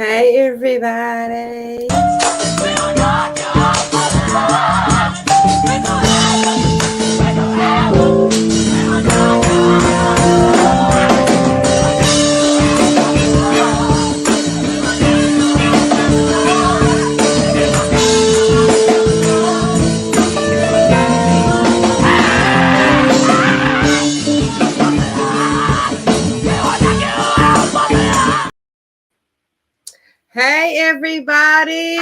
Hey, everybody. Hey, everybody.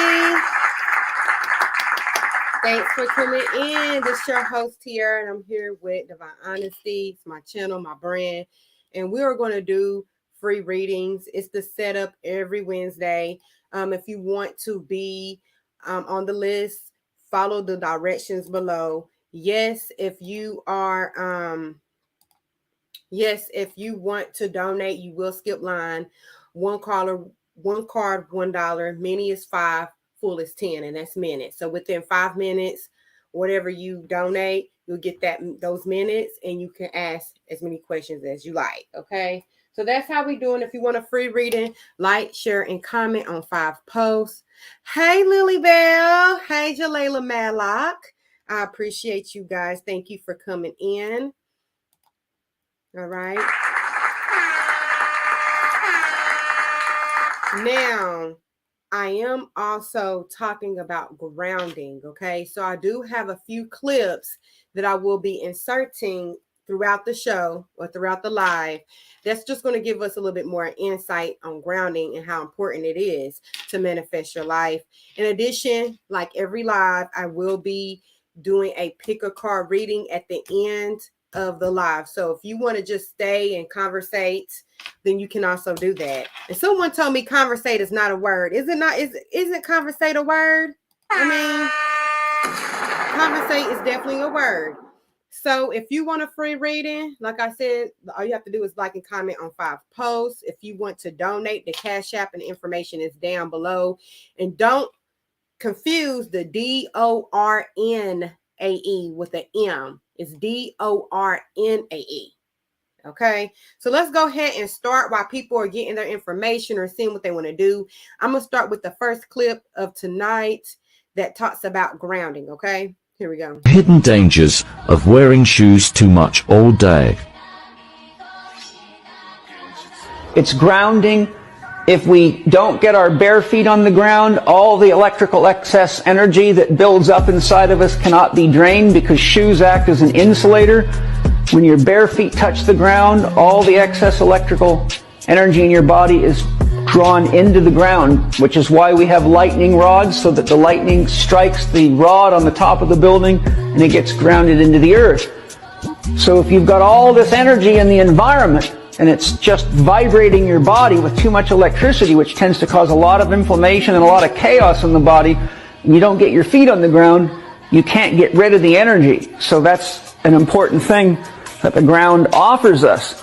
Thanks for coming in. This is your host here, and I'm here with Divine Honesty. It's my channel, my brand, and we are going to do free readings. It's the setup every Wednesday. If you want to be on the list, follow the directions below. Yes, if you are, if you want to donate, you will skip line. One card, $1. Mini is $5. Full is 10, and that's minutes. So within 5 minutes, whatever you donate, you'll get those minutes, and you can ask as many questions as you like. Okay. So that's how we doing. If you want a free reading, like, share, and comment on 5 posts. Hey, Lily Bell. Hey, Jalayla Madlock. I appreciate you guys. Thank you for coming in. All right. Now, I am also talking about grounding, okay? So I do have a few clips that I will be inserting throughout the show or throughout the live. That's just going to give us a little bit more insight on grounding and how important it is to manifest your life. In addition, like every live, I will be doing a pick a card reading at the end of the live. So if you want to just stay and conversate, then you can also do that. And someone told me conversate is not a word. Is it not? Isn't conversate a word? I mean, conversate is definitely a word. So if you want a free reading, like I said, all you have to do is like and comment on 5 posts. If you want to donate, the Cash App and the information is down below. And don't confuse the DORNAE with the M. It's DORNAE. Okay, so let's go ahead and start while people are getting their information or seeing what they want to do. I'm going to start with the first clip of tonight that talks about grounding. Okay, here we go. Hidden dangers of wearing shoes too much all day. It's grounding. If we don't get our bare feet on the ground, all the electrical excess energy that builds up inside of us cannot be drained because shoes act as an insulator. When your bare feet touch the ground, all the excess electrical energy in your body is drawn into the ground, which is why we have lightning rods, so that the lightning strikes the rod on the top of the building and it gets grounded into the earth. So if you've got all this energy in the environment and it's just vibrating your body with too much electricity, which tends to cause a lot of inflammation and a lot of chaos in the body, and you don't get your feet on the ground, you can't get rid of the energy. So that's an important thing that the ground offers us.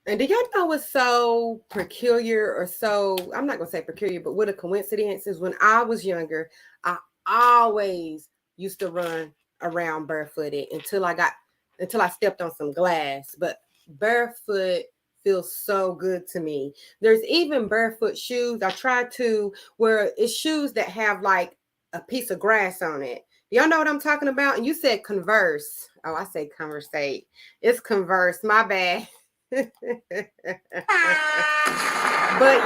And do y'all know what's so peculiar or so, I'm not going to say peculiar, but what a coincidence is when I was younger, I always used to run around barefooted until I stepped on some glass. But barefoot feels so good to me. There's even barefoot shoes. I try to wear it's shoes that have like a piece of grass on it. Y'all know what I'm talking about? And you said Converse. Oh, I say Conversate. It's Converse. My bad. But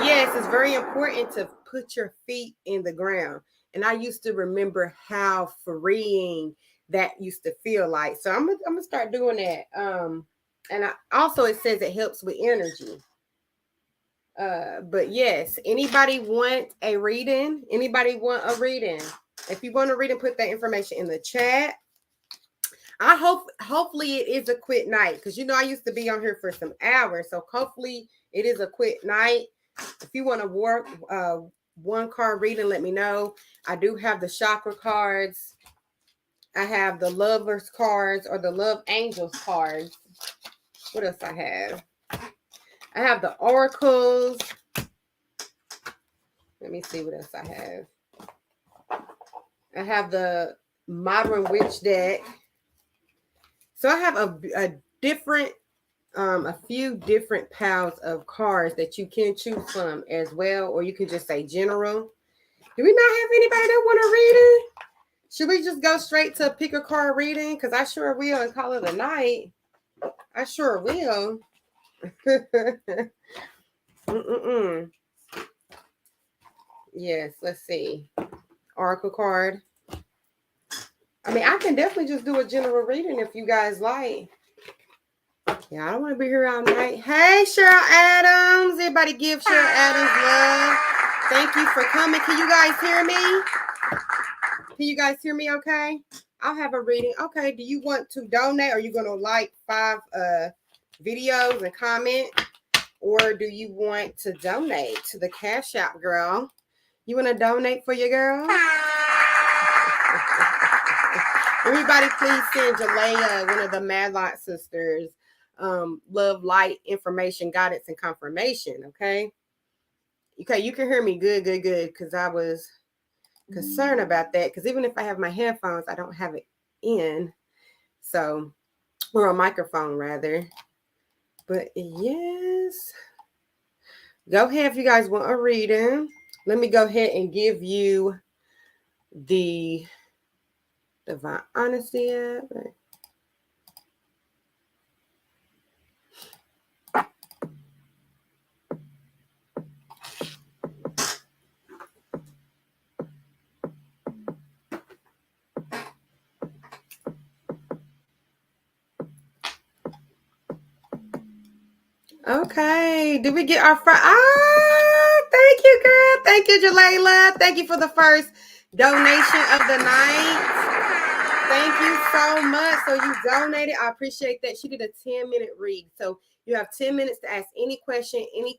yes, it's very important to put your feet in the ground. And I used to remember how freeing that used to feel like. So I'm gonna start doing that. And also it says it helps with energy. But yes, anybody want a reading? Anybody want a reading? If you want a reading, put that information in the chat. Hopefully it is a quick night, because I used to be on here for some hours. So hopefully it is a quick night. If you want to work one card reading, let me know. I do have the chakra cards. I have the lovers cards or the love angels cards. What else I have? I have the oracles. Let me see what else I have. I have the modern witch deck. So I have a different a few different piles of cards that you can choose from as well, or you can just say general. Do we not have anybody that want to read it? Should we just go straight to pick a card reading? Because I sure will and call it a night. I sure will. Yes, let's see. Oracle card. I mean, I can definitely just do a general reading if you guys like. Yeah, I don't want to be here all night. Hey, Cheryl Adams. Everybody give Cheryl Adams love. Thank you for coming. Can you guys hear me? Can you guys hear me okay? I'll have a reading. Okay, do you want to donate? Are you going to like 5 videos and comment? Or do you want to donate to the Cash App, girl? You want to donate for your girl? Everybody, please send Jalea, one of the Madlock sisters, love, light, information, guidance, and confirmation. Okay, you can hear me good, because I was concerned about that, because even if I have my headphones, I don't have it in, so, or a microphone rather. But yes, go ahead if you guys want a reading. Let me go ahead and give you the Divine Honesty app. Okay, did we get our first? Thank you, girl. Thank you, Jalayla. Thank you for the first donation of the night. Thank you so much. So you donated. I appreciate that. She did a 10-minute read. So you have 10 minutes to ask any question, any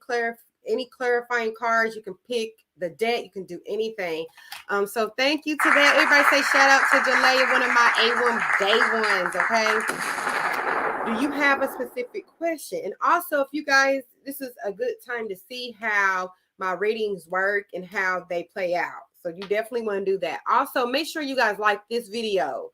clarifying cards. You can pick the deck. You can do anything. So thank you to that. Everybody say shout out to Jalea, one of my A1 day ones. Okay. Do you have a specific question? And also, if you guys, this is a good time to see how my readings work and how they play out. So you definitely want to do that. Also, make sure you guys like this video.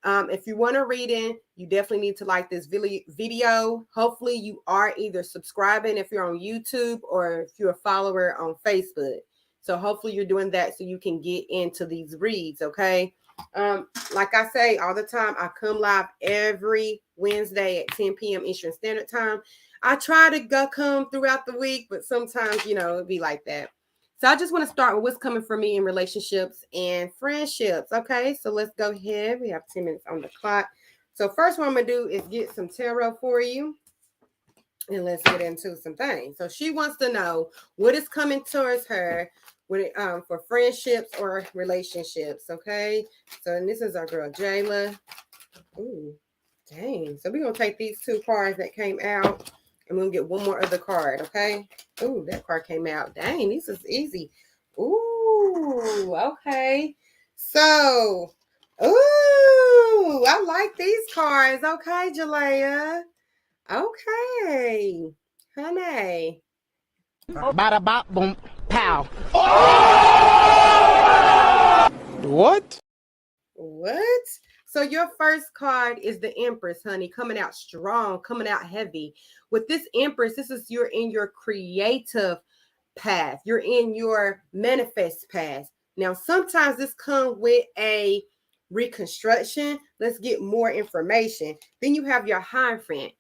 If you want to read in, you definitely need to like this video. Hopefully you are either subscribing if you're on YouTube or if you're a follower on Facebook. So hopefully you're doing that so you can get into these reads, okay? Like I say all the time, I come live every Wednesday at 10 p.m. Eastern Standard Time. I try to come throughout the week, but sometimes, it'd be like that. So I just want to start with what's coming for me in relationships and friendships. Okay, so let's go ahead. We have 10 minutes on the clock. So first what I'm going to do is get some tarot for you. And let's get into some things. So she wants to know what is coming towards her for friendships or relationships. Okay, so and this is our girl Jayla. Ooh, dang. So we're going to take these 2 cards that came out. And we'll get one more other card, okay? Ooh, that card came out. Dang, this is easy. Ooh, okay. So, ooh, I like these cards. Okay, Jalea. Okay, honey. Bada bop boom pow. What? What? So your first card is the Empress, honey, coming out strong, coming out heavy. With this Empress, you're in your creative path. You're in your manifest path. Now, sometimes this comes with a reconstruction. Let's get more information. Then you have your Hierophant.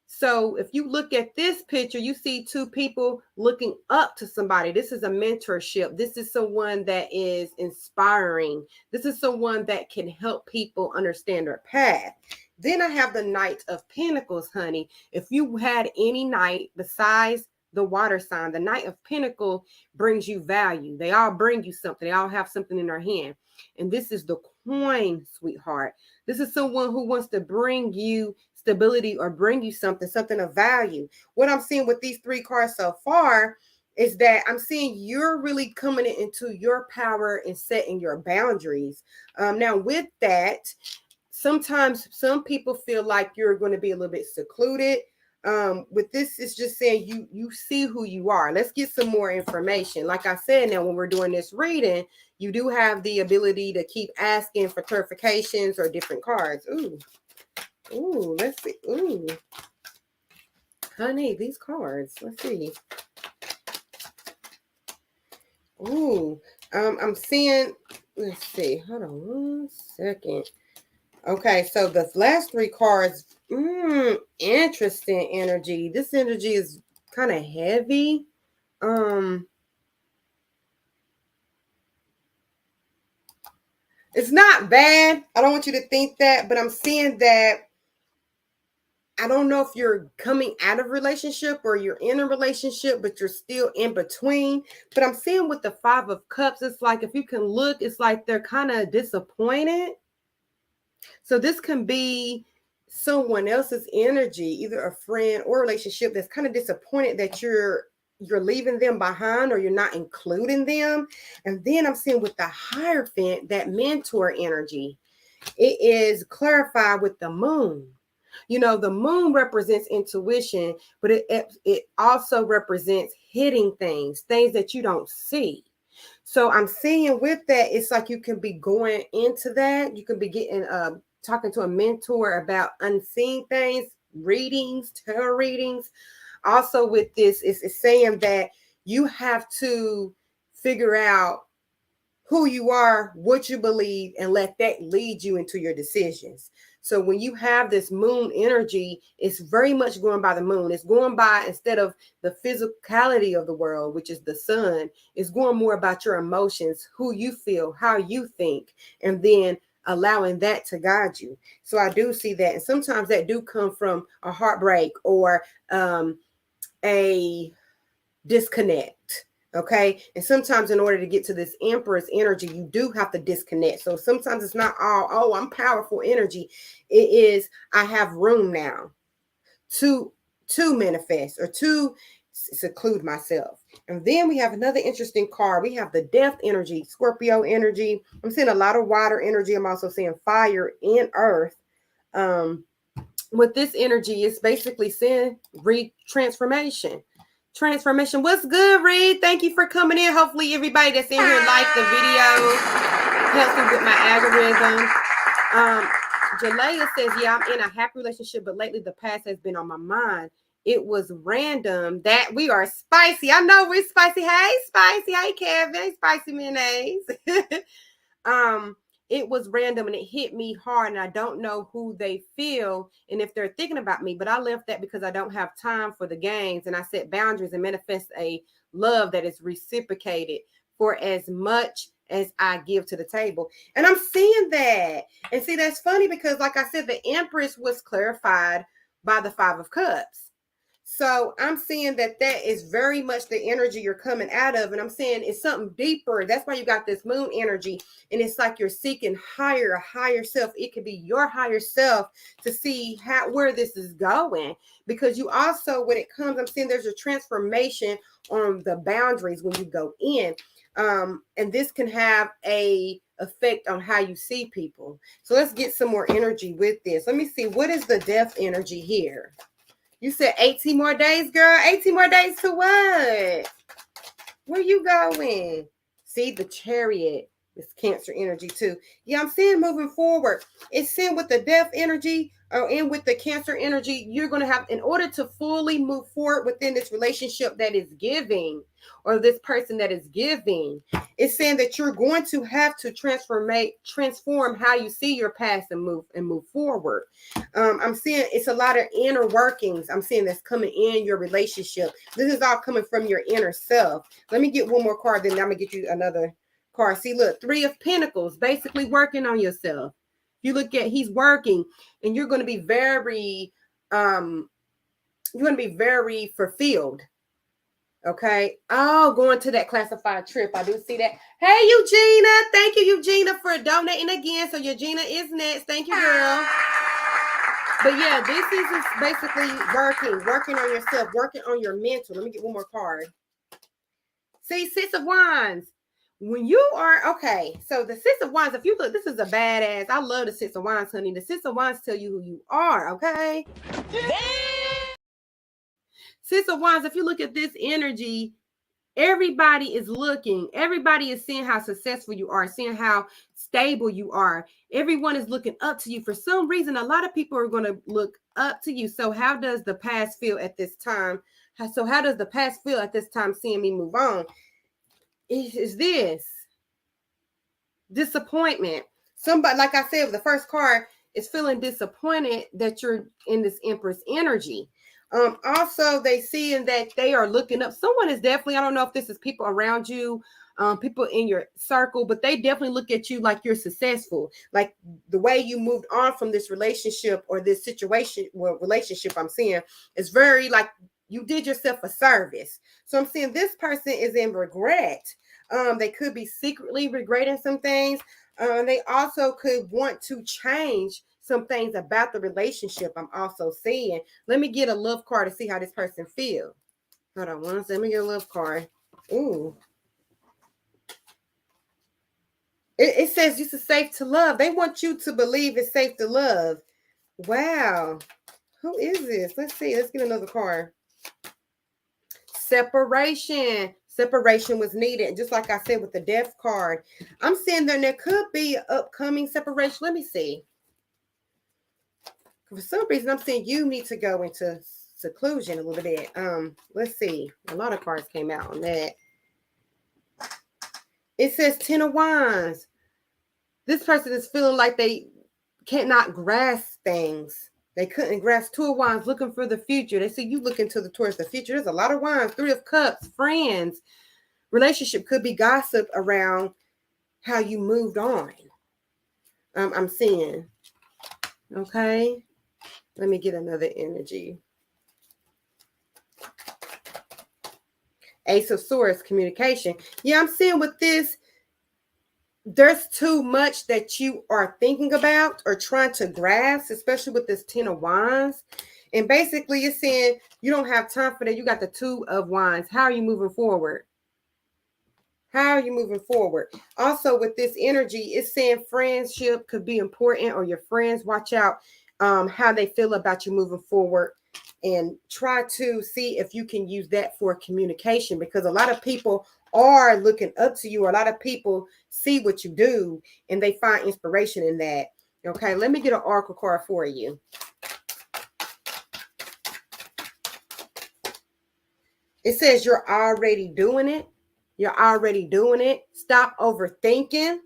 So if you look at this picture, you see 2 people looking up to somebody. This is a mentorship. This is someone that is inspiring. This is someone that can help people understand their path. Then I have the Knight of Pentacles, honey. If you had any knight besides the water sign, the Knight of Pentacles brings you value. They all bring you something. They all have something in their hand. And this is the coin, sweetheart. This is someone who wants to bring you stability or bring you something of value. What I'm seeing with these 3 cards so far is that I'm seeing you're really coming into your power and setting your boundaries. Now with that, sometimes some people feel like you're going to be a little bit secluded. With this, it's just saying you see who you are. Let's get some more information. Like I said, now when we're doing this reading, you do have the ability to keep asking for clarifications or different cards. Ooh, let's see. Ooh. Honey, these cards. Let's see. Ooh, I'm seeing. Let's see. Hold on 1 second. Okay, so the last 3 cards. Interesting energy. This energy is kind of heavy. It's not bad. I don't want you to think that, but I'm seeing that. I don't know if you're coming out of a relationship or you're in a relationship, but you're still in between. But I'm seeing with the 5 of Cups, it's like if you can look, it's like they're kind of disappointed. So this can be someone else's energy, either a friend or a relationship that's kind of disappointed that you're leaving them behind or you're not including them. And then I'm seeing with the Hierophant, that mentor energy. It is clarified with the moon. You know, the moon represents intuition, but it also represents hitting things that you don't see. So I'm seeing with that, it's like you can be going into that. You can be getting talking to a mentor about unseen things, readings, tarot readings. Also with this, it's saying that you have to figure out who you are, what you believe, and let that lead you into your decisions. So when you have this moon energy, it's very much going by the moon. It's going by, instead of the physicality of the world, which is the sun, it's going more about your emotions, who you feel, how you think, and then allowing that to guide you. So I do see that. And sometimes that do come from a heartbreak or a disconnect. Okay. And sometimes in order to get to this Empress energy, you do have to disconnect. So sometimes it's not all, oh, I'm powerful energy. It is, I have room now to manifest or to seclude myself. And then we have another interesting card. We have the Death energy, Scorpio energy. I'm seeing a lot of water energy. I'm also seeing fire and earth. With this energy, it's basically saying transformation. What's good, Reed? Thank you for coming in. Hopefully everybody that's in here liked the video. Helps me with my algorithm. Jalea says, yeah, I'm in a happy relationship, but lately the past has been on my mind. It was random that we are spicy. I know we're spicy. Hey, spicy. Hey, Kevin. Spicy mayonnaise. It was random and it hit me hard, and I don't know who they feel and if they're thinking about me, but I left that because I don't have time for the games, and I set boundaries and manifest a love that is reciprocated for as much as I give to the table. And I'm seeing that. And see, that's funny because, like I said, the Empress was clarified by the 5 of Cups. So I'm seeing that is very much the energy you're coming out of. And I'm saying it's something deeper. That's why you got this moon energy. And it's like you're seeking a higher self. It could be your higher self to see where this is going. Because you also, when it comes, I'm saying there's a transformation on the boundaries when you go in. And this can have a effect on how you see people. So let's get some more energy with this. Let me see. What is the Death energy here? You said 18 more days, girl. 18 more days to what? Where you going? See, the Chariot. It's Cancer energy too. Yeah, I'm seeing moving forward. It's saying with the Death energy and with the Cancer energy, you're going to have, in order to fully move forward within this relationship that is giving, or this person that is giving, it's saying that you're going to have to transform how you see your past and move forward. I'm seeing it's a lot of inner workings. I'm seeing that's coming in your relationship. This is all coming from your inner self. Let me get one more card, then I'm gonna get you another card. See, look, 3 of Pentacles, basically working on yourself. You look at, he's working, and you're going to be very fulfilled. Okay. Oh, going to that classified trip. I do see that. Hey, Eugenia. Thank you, Eugenia, for donating again. So Eugenia is next. Thank you, girl. But yeah, this is basically working on yourself, working on your mental. Let me get one more card. See, 6 of Wands. When you are, okay, so the 6 of Wands, if you look, this is a badass. I love the 6 of Wands, honey. The 6 of Wands tell you who you are, okay? Damn. 6 of Wands, if you look at this energy, Everybody is looking. Everybody is seeing how successful you are, seeing how stable you are. Everyone is looking up to you. For some reason, a lot of people are going to look up to you. So how does the past feel at this time? So how does the past feel at this time seeing me move on? Is this disappointment? Somebody, like I said, the first card is feeling disappointed that you're in this Empress energy. Also, they seeing that they are looking up. Someone is definitely, I don't know if this is people around you, people in your circle, but they definitely look at you like you're successful. Like the way you moved on from this relationship or this situation, well, relationship I'm seeing is very like you did yourself a service. So I'm seeing this person is in regret. They could be secretly regretting some things. They also could want to change some things about the relationship. I'm also seeing. Let me get a love card to see how this person feels. Hold on one second. Let me get a love card. Ooh. It says this is safe to love. They want you to believe it's safe to love. Wow. Who is this? Let's see. Let's get another card. Separation. Separation was needed. Just like I said with the death card. I'm seeing there could be an upcoming separation. Let me see. For some reason, I'm saying you need to go into seclusion a little bit. Let's see. A lot of cards came out on that. It says 10 of Wands. This person is feeling like they cannot grasp things. They couldn't grasp. 2 of Wands, looking for the future. They see you looking towards the future. There's a lot of Wands. 3 of Cups, friends. Relationship could be gossip around how you moved on. I'm seeing. Okay. Let me get another energy. Ace of Swords, communication. Yeah, I'm seeing with this, there's too much that you are thinking about or trying to grasp, especially with this 10 of Wands. And basically, it's saying you don't have time for that. You got the 2 of Wands. How are you moving forward? How are you moving forward? Also, with this energy, it's saying friendship could be important, or your friends, watch out how they feel about you moving forward, and try to see if you can use that for communication, because a lot of people are looking up to you. A lot of people see what you do and they find inspiration in that. Okay, let me get an oracle card for you. It says you're already doing it. You're already doing it. Stop overthinking.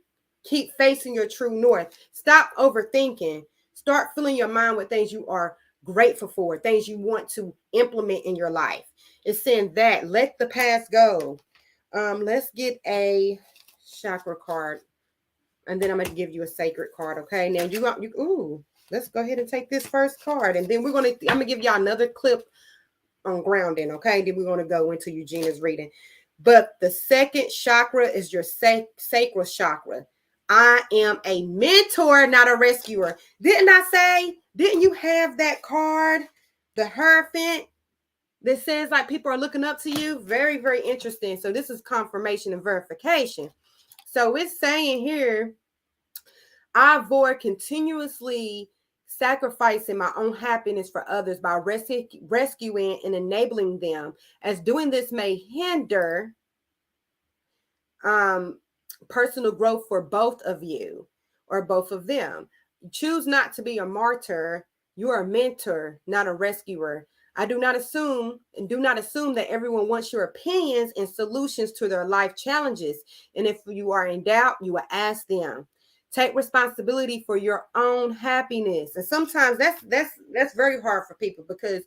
Keep facing your true north. Stop overthinking. Start filling your mind with things you are grateful for, things you want to implement in your life. It's saying that let the past go. Let's get a chakra card, and then I'm going to give you a sacred card. Okay, now let's go ahead and take this first card, and then I'm going to give y'all another clip on grounding. Okay, then we're going to go into Eugenia's reading. But the second chakra is your sacral chakra. I am a mentor, not a rescuer. Didn't I say? Didn't you have that card, the Hierophant, that says like people are looking up to you? Very, very interesting. So this is confirmation and verification. So it's saying here, I avoid continuously sacrificing my own happiness for others by rescuing and enabling them, as doing this may hinder personal growth for both of you or both of them. Choose not to be a martyr. You are a mentor, not a rescuer. I do not assume that everyone wants your opinions and solutions to their life challenges. And if you are in doubt, you will ask them. Take responsibility for your own happiness. And sometimes that's very hard for people, because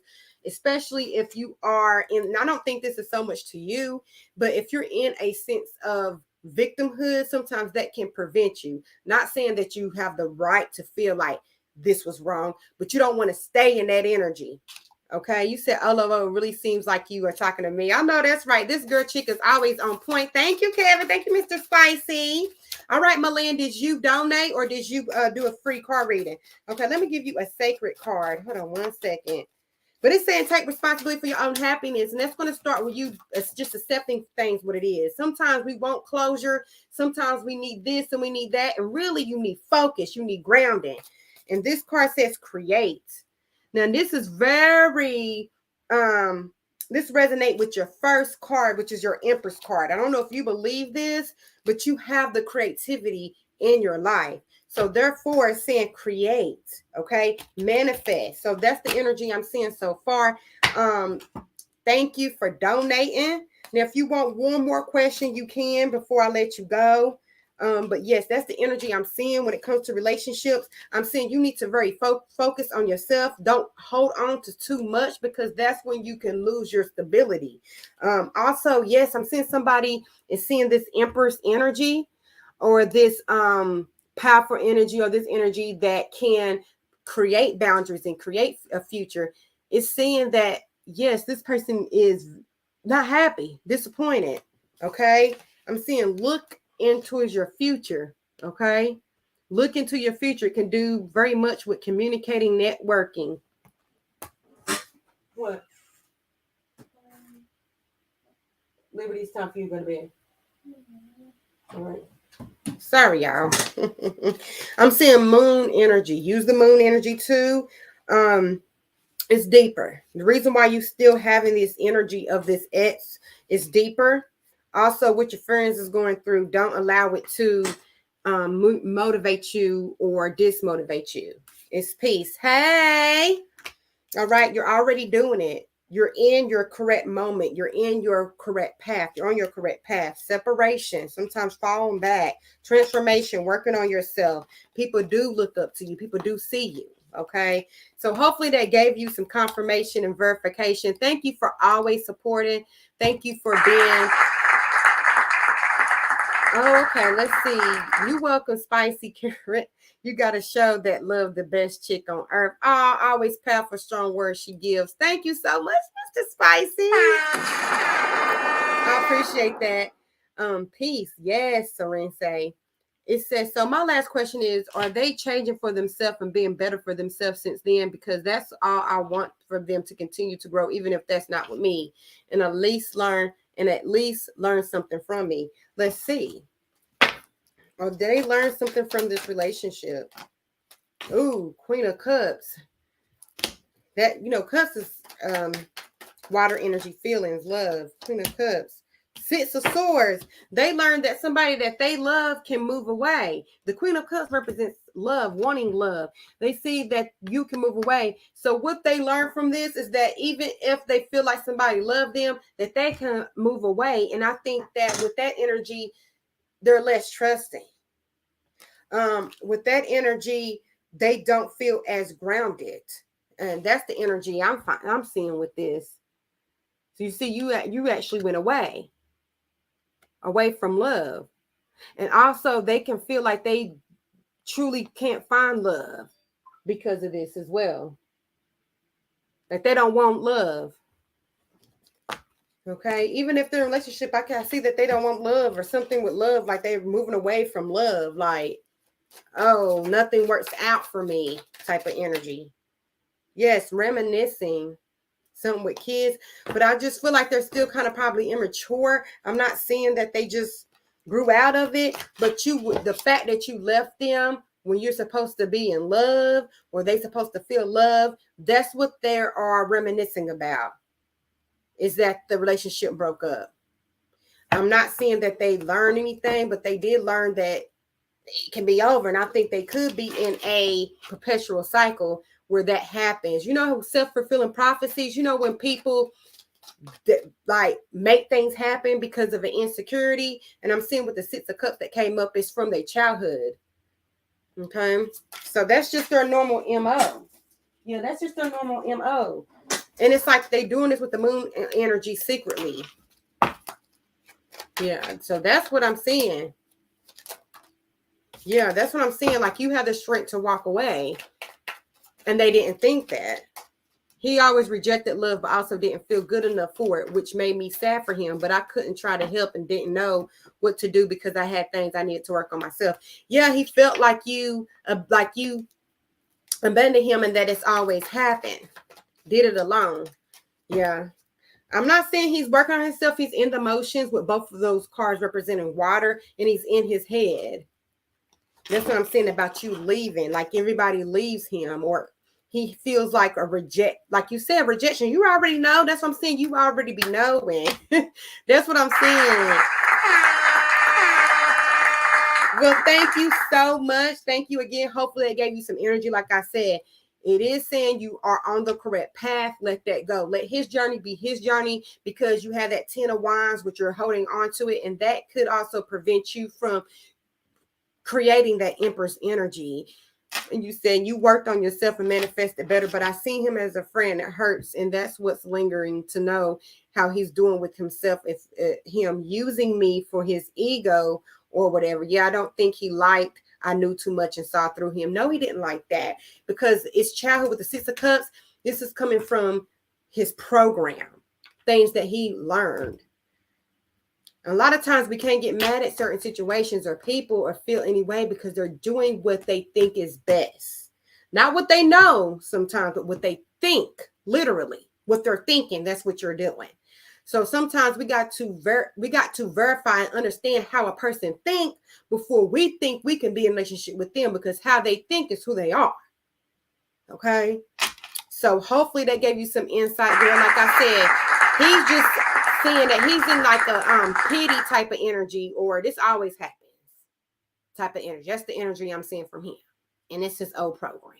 especially if you are in, and I don't think this is so much to you, but if you're in a sense of victimhood, sometimes that can prevent you. Not saying that you have the right to feel like this was wrong, but you don't want to stay in that energy. Okay, you said, oh, it really seems like you are talking to me. I know that's right. This girl chick is always on point. Thank you, Kevin. Thank you, Mr. Spicy. All right, Malin, did you donate or did you do a free card reading? Okay, let me give you a sacred card. Hold on one second. But it's saying take responsibility for your own happiness. And that's going to start with you just accepting things what it is. Sometimes we want closure. Sometimes we need this and we need that. And really, you need focus. You need grounding. And this card says create. Now, this is very this resonate with your first card, which is your Empress card. I don't know if you believe this, but you have the creativity in your life. So therefore, it's saying create, okay? Manifest. So that's the energy I'm seeing so far. Thank you for donating. Now, if you want one more question, you can before I let you go. But yes, that's the energy I'm seeing when it comes to relationships. I'm saying you need to very focus on yourself. Don't hold on to too much, because that's when you can lose your stability. Also, yes, I'm seeing somebody is seeing this Empress energy, or this powerful energy, or this energy that can create boundaries and create a future. It's saying that, yes, this person is not happy, disappointed. Okay. I'm seeing look into your future. Okay. Look into your future. It can do very much with communicating, networking. What? Liberty, it's time for you to go to bed. All right. Sorry, y'all. I'm seeing moon energy. Use the moon energy too. It's deeper. The reason why you still having this energy of this X is deeper. Also, what your friends is going through, don't allow it to motivate you or dismotivate you. It's peace. Hey, all right, you're already doing it. You're in your correct moment. You're in your correct path. You're on your correct path. Separation, sometimes falling back, transformation, working on yourself. People do look up to you. People do see you. Okay. So hopefully that gave you some confirmation and verification. Thank you for always supporting. Thank you for being. Oh, okay. Let's see. You welcome, Spicy Carrot. You got to show that love the best chick on earth. Oh, always powerful, strong words she gives. Thank you so much, Mr. Spicy. I appreciate that. Peace. Yes, Sorensei. It says, so my last question is, are they changing for themselves and being better for themselves since then? Because that's all I want for them to continue to grow, even if that's not with me, and at least learn something from me. Let's see. Or did they learn something from this relationship? Ooh, Queen of Cups. That, Cups is water energy, feelings, love. Queen of Cups. Six of Swords. They learned that somebody that they love can move away. The Queen of Cups represents love, wanting love. They see that you can move away. So what they learn from this is that even if they feel like somebody loved them, that they can move away. And I think that with that energy, they're less trusting. With that energy, they don't feel as grounded. And that's the energy I'm seeing with this. So you see, you actually went away from love. And also they can feel like they truly can't find love because of this as well. Like they don't want love. Okay. Even if they're in a relationship, I can see that they don't want love or something with love. Like they're moving away from love. Like, oh, nothing works out for me type of energy. Yes. Reminiscing. Something with kids, but I just feel like they're still kind of probably immature. I'm not saying that they just grew out of it, but the fact that you left them when you're supposed to be in love, or they supposed to feel love, that's what they are reminiscing about, is that the relationship broke up. I'm not saying that they learned anything, but they did learn that it can be over. And I think they could be in a perpetual cycle where that happens. Self-fulfilling prophecies, when people like make things happen because of an insecurity. And I'm seeing with the Six of Cups that came up is from their childhood. Okay. So that's just their normal MO. Yeah, that's just their normal MO. And it's like they doing this with the moon energy secretly. Yeah. So that's what I'm seeing. Yeah, that's what I'm seeing. Like you have the strength to walk away. And they didn't think that. He always rejected love, but also didn't feel good enough for it, which made me sad for him. But I couldn't try to help and didn't know what to do because I had things I needed to work on myself. Yeah, he felt like you abandoned him and that it's always happened. Did it alone. Yeah. I'm not saying he's working on himself. He's in the motions with both of those cards representing water, and he's in his head. That's what I'm saying about you leaving. Like everybody leaves him, or he feels like like you said, rejection. You already know. That's what I'm saying. You already be knowing. That's what I'm saying. Well, thank you so much. Thank you again. Hopefully it gave you some energy. Like I said, it is saying you are on the correct path. Let that go. Let his journey be his journey, because you have that 10 of wands, which you're holding on to it. And that could also prevent you from creating that Empress energy. And you said you worked on yourself and manifested better, but I see him as a friend. It hurts, and that's what's lingering, to know how he's doing with himself. If him using me for his ego or whatever. Yeah, I don't think he liked I knew too much and saw through him. No, he didn't like that, because it's childhood with the 6 of Cups. This is coming from his program, things that he learned. A lot of times we can't get mad at certain situations or people or feel any way, because they're doing what they think is best. Not what they know sometimes, but what they think, literally. What they're thinking, that's what you're doing. So sometimes we got to verify and understand how a person thinks before we think we can be in a relationship with them, because how they think is who they are. Okay? So hopefully that gave you some insight there. Like I said, he's just seeing that he's in like a pity type of energy, or this always happens type of energy. That's the energy I'm seeing from him. And it's his old program.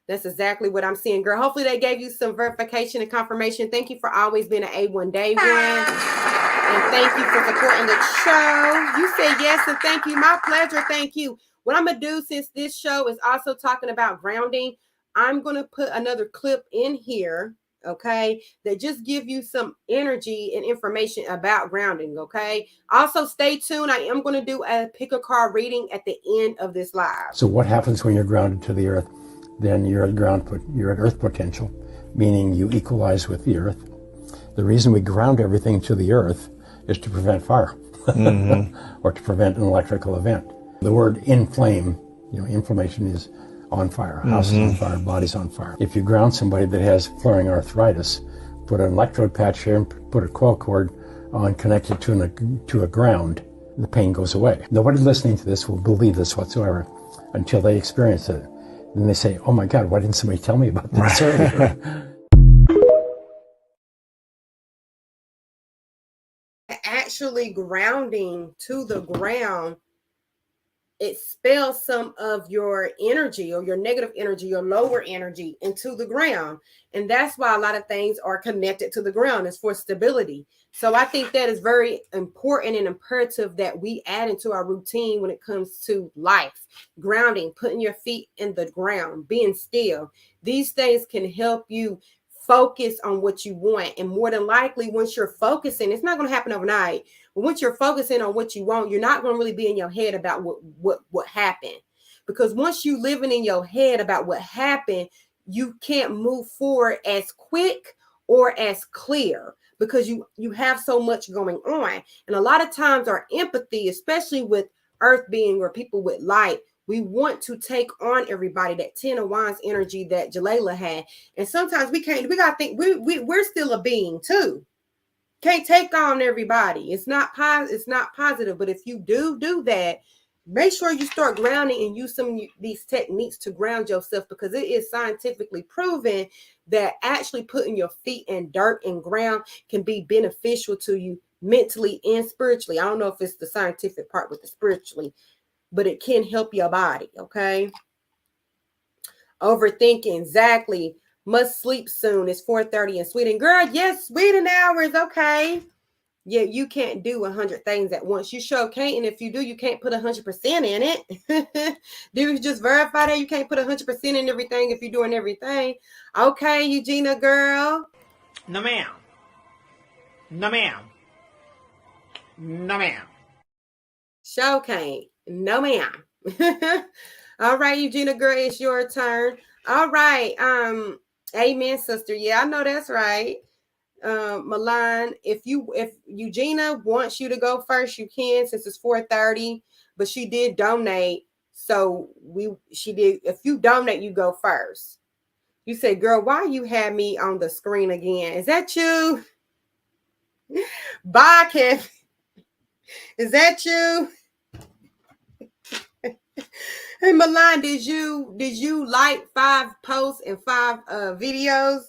That's exactly what I'm seeing, girl. Hopefully they gave you some verification and confirmation. Thank you for always being an A1 day one. And thank you for supporting the show. You said yes, and thank you. My pleasure. Thank you. What I'm going to do, since this show is also talking about grounding, I'm going to put another clip in here, okay, that just give you some energy and information about grounding, okay? Also, stay tuned. I am going to do a pick a card reading at the end of this live. So what happens when you're grounded to the earth? Then you're at you're at earth potential, meaning you equalize with the earth. The reason we ground everything to the earth is to prevent fire, or to prevent an electrical event. The word inflame, inflammation is on fire. House is on fire, body's on fire. If you ground somebody that has flaring arthritis, put an electrode patch here and put a coil cord on, connect it to a ground, the pain goes away. Nobody listening to this will believe this whatsoever until they experience it. And they say, oh my God, why didn't somebody tell me about this earlier? Actually grounding to the ground, it expels some of your energy, or your negative energy, your lower energy, into the ground. And that's why a lot of things are connected to the ground. It's for stability. So I think that is very important and imperative that we add into our routine when it comes to life. Grounding, putting your feet in the ground, being still. These things can help you focus on what you want. And more than likely, once you're focusing, it's not going to happen overnight, but once you're focusing on what you want, you're not going to really be in your head about what happened. Because once you living in your head about what happened, you can't move forward as quick or as clear, because you have so much going on. And a lot of times our empathy, especially with earth being or people with light, we want to take on everybody, that 10 of wands energy that Jalila had. And sometimes we can't, we got to think we're still a being too. Can't take on everybody. It's not positive. But if you do that, make sure you start grounding and use some of these techniques to ground yourself, because it is scientifically proven that actually putting your feet in dirt and ground can be beneficial to you mentally and spiritually. I don't know if it's the scientific part with the spiritually, but it can help your body, okay? Overthinking, exactly. Must sleep soon. It's 4:30 in Sweden. Girl, yes, Sweden hours, okay. Yeah, you can't do 100 things at once. You sure can't, and if you do, you can't put 100% in it. Do you just verify that you can't put 100% in everything if you're doing everything? Okay, Eugenia, girl. No, ma'am. No, ma'am. No, ma'am. Sure can't. No, ma'am. All right, Eugenia, girl, it's your turn. All right. Amen, sister. Yeah, I know that's right. Milan, if Eugenia wants you to go first, you can, since it's 4:30, but she did donate. So she did. If you donate, you go first. You say, girl, why you had me on the screen again? Is that you? Bye, Kevin. Is that you? Hey Milan, did you like 5 posts and 5 videos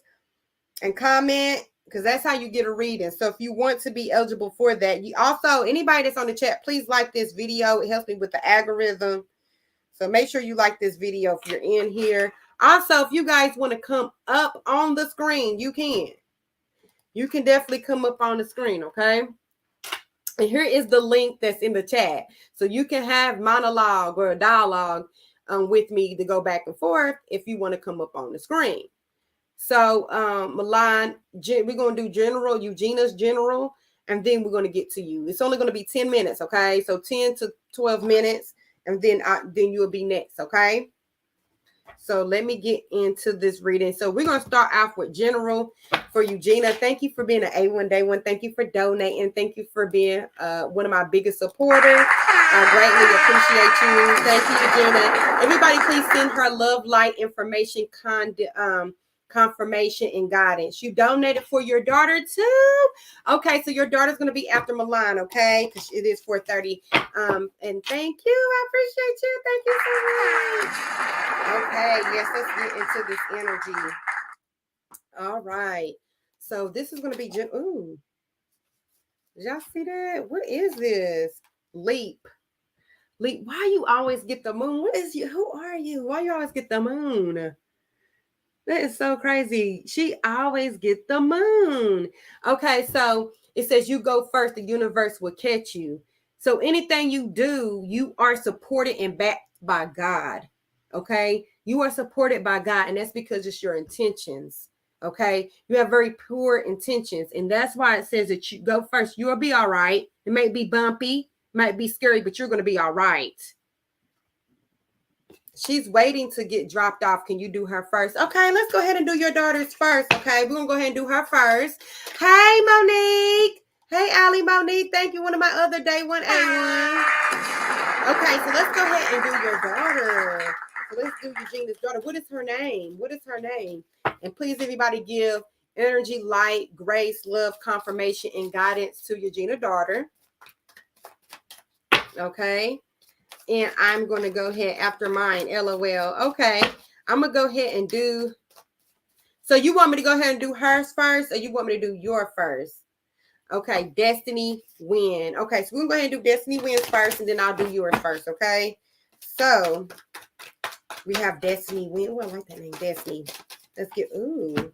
and comment? Because that's how you get a reading. So if you want to be eligible for that, you also, anybody that's on the chat, please like this video. It helps me with the algorithm. So make sure you like this video if you're in here. Also, if you guys want to come up on the screen, you can. You can definitely come up on the screen, okay? And here is the link that's in the chat. So you can have monologue or a dialogue with me to go back and forth if you want to come up on the screen. So Milan, we're going to do general, Eugenia's general, and then we're going to get to you. It's only going to be 10 minutes, okay? So 10 to 12 minutes, and then you'll be next, okay? So let me get into this reading. So we're going to start off with general for Eugenia. Thank you for being an A1 Day One. Thank you for donating. Thank you for being one of my biggest supporters. I greatly appreciate you. Thank you, Eugenia. Everybody, please send her love, light, information, confirmation, and guidance. You donated for your daughter too? Okay, so your daughter's going to be after Milan, okay? Because it is 4:30. And thank you. I appreciate you. Thank you so much. Okay, yes, let's get into this energy. All right. So this is going to be, ooh, did y'all see that? What is this? Leap. Why you always get the moon? What is you? Who are you? Why you always get the moon? That is so crazy. She always get the moon. Okay, so it says you go first, the universe will catch you. So anything you do, you are supported and backed by God. Okay, you are supported by God, and that's because it's your intentions. Okay, you have very pure intentions, and that's why it says that you go first. You'll be all right. It may be bumpy, might be scary, but you're going to be all right. She's waiting to get dropped off. Can you do her first? Okay, let's go ahead and do your daughter's first. Okay, we're going to go ahead and do her first. Hey, Monique. Hey, Allie Monique. Thank you. One of my other day one A1. Okay, so let's go ahead and do your daughter. So let's do Eugenia's daughter. What is her name? What is her name? And please, everybody, give energy, light, grace, love, confirmation, and guidance to Eugenia's daughter. Okay. And I'm going to go ahead after mine, LOL. Okay. I'm going to go ahead and do. So you want me to go ahead and do hers first, or you want me to do your first? Okay. Destiny Win. Okay. So we're going to go ahead and do Destiny Wins first, and then I'll do yours first. Okay. So we have Destiny Win. Oh, I like that name, Destiny. Let's get, ooh.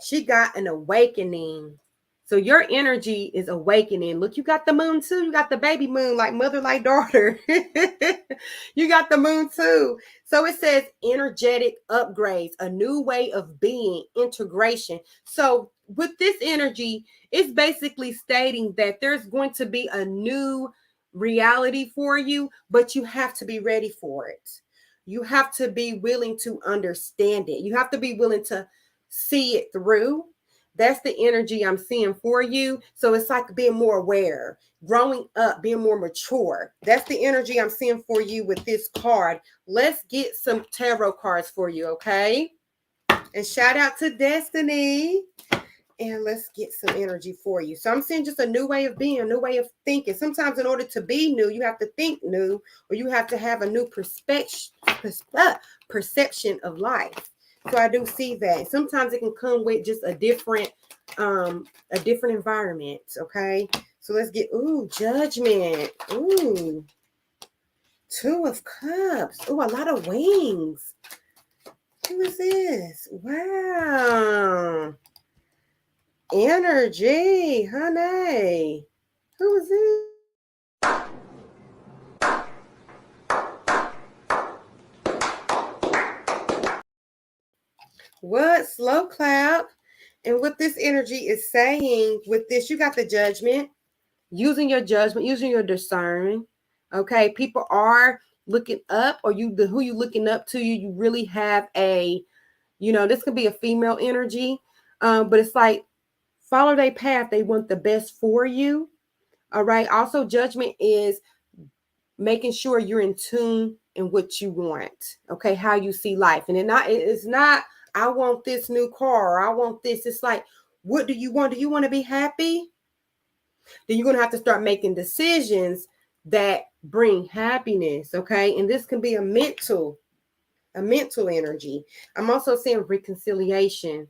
She got an awakening. So your energy is awakening. Look, you got the moon too. You got the baby moon, like mother, like daughter. You got the moon too. So it says energetic upgrades, a new way of being, integration. So with this energy, it's basically stating that there's going to be a new reality for you, but you have to be ready for it. You have to be willing to understand it. You have to be willing to see it through. That's the energy I'm seeing for you. So it's like being more aware, growing up, being more mature. That's the energy I'm seeing for you with this card. Let's get some tarot cards for you, okay? And shout out to Destiny. And let's get some energy for you. So I'm seeing just a new way of being, a new way of thinking. Sometimes in order to be new, you have to think new, or you have to have a new perception of life. So I do see that. Sometimes it can come with just a different environment. Okay. So let's get, ooh, Judgment. Ooh. 2 of Cups. Ooh, a lot of wings. Who is this? Wow. Energy, honey. Who is this? What? Slow clap. And what this energy is saying with this, you got the Judgment, using your judgment, using your discernment. Okay. People are looking up, or who you looking up to, you really have a, this could be a female energy. But it's like, follow their path. They want the best for you. All right. Also, Judgment is making sure you're in tune in what you want. Okay. How you see life. And it's not, I want this new car, or I want this. It's like, what do you want? Do you want to be happy? Then you're going to have to start making decisions that bring happiness. Okay. And this can be a mental energy. I'm also seeing reconciliation,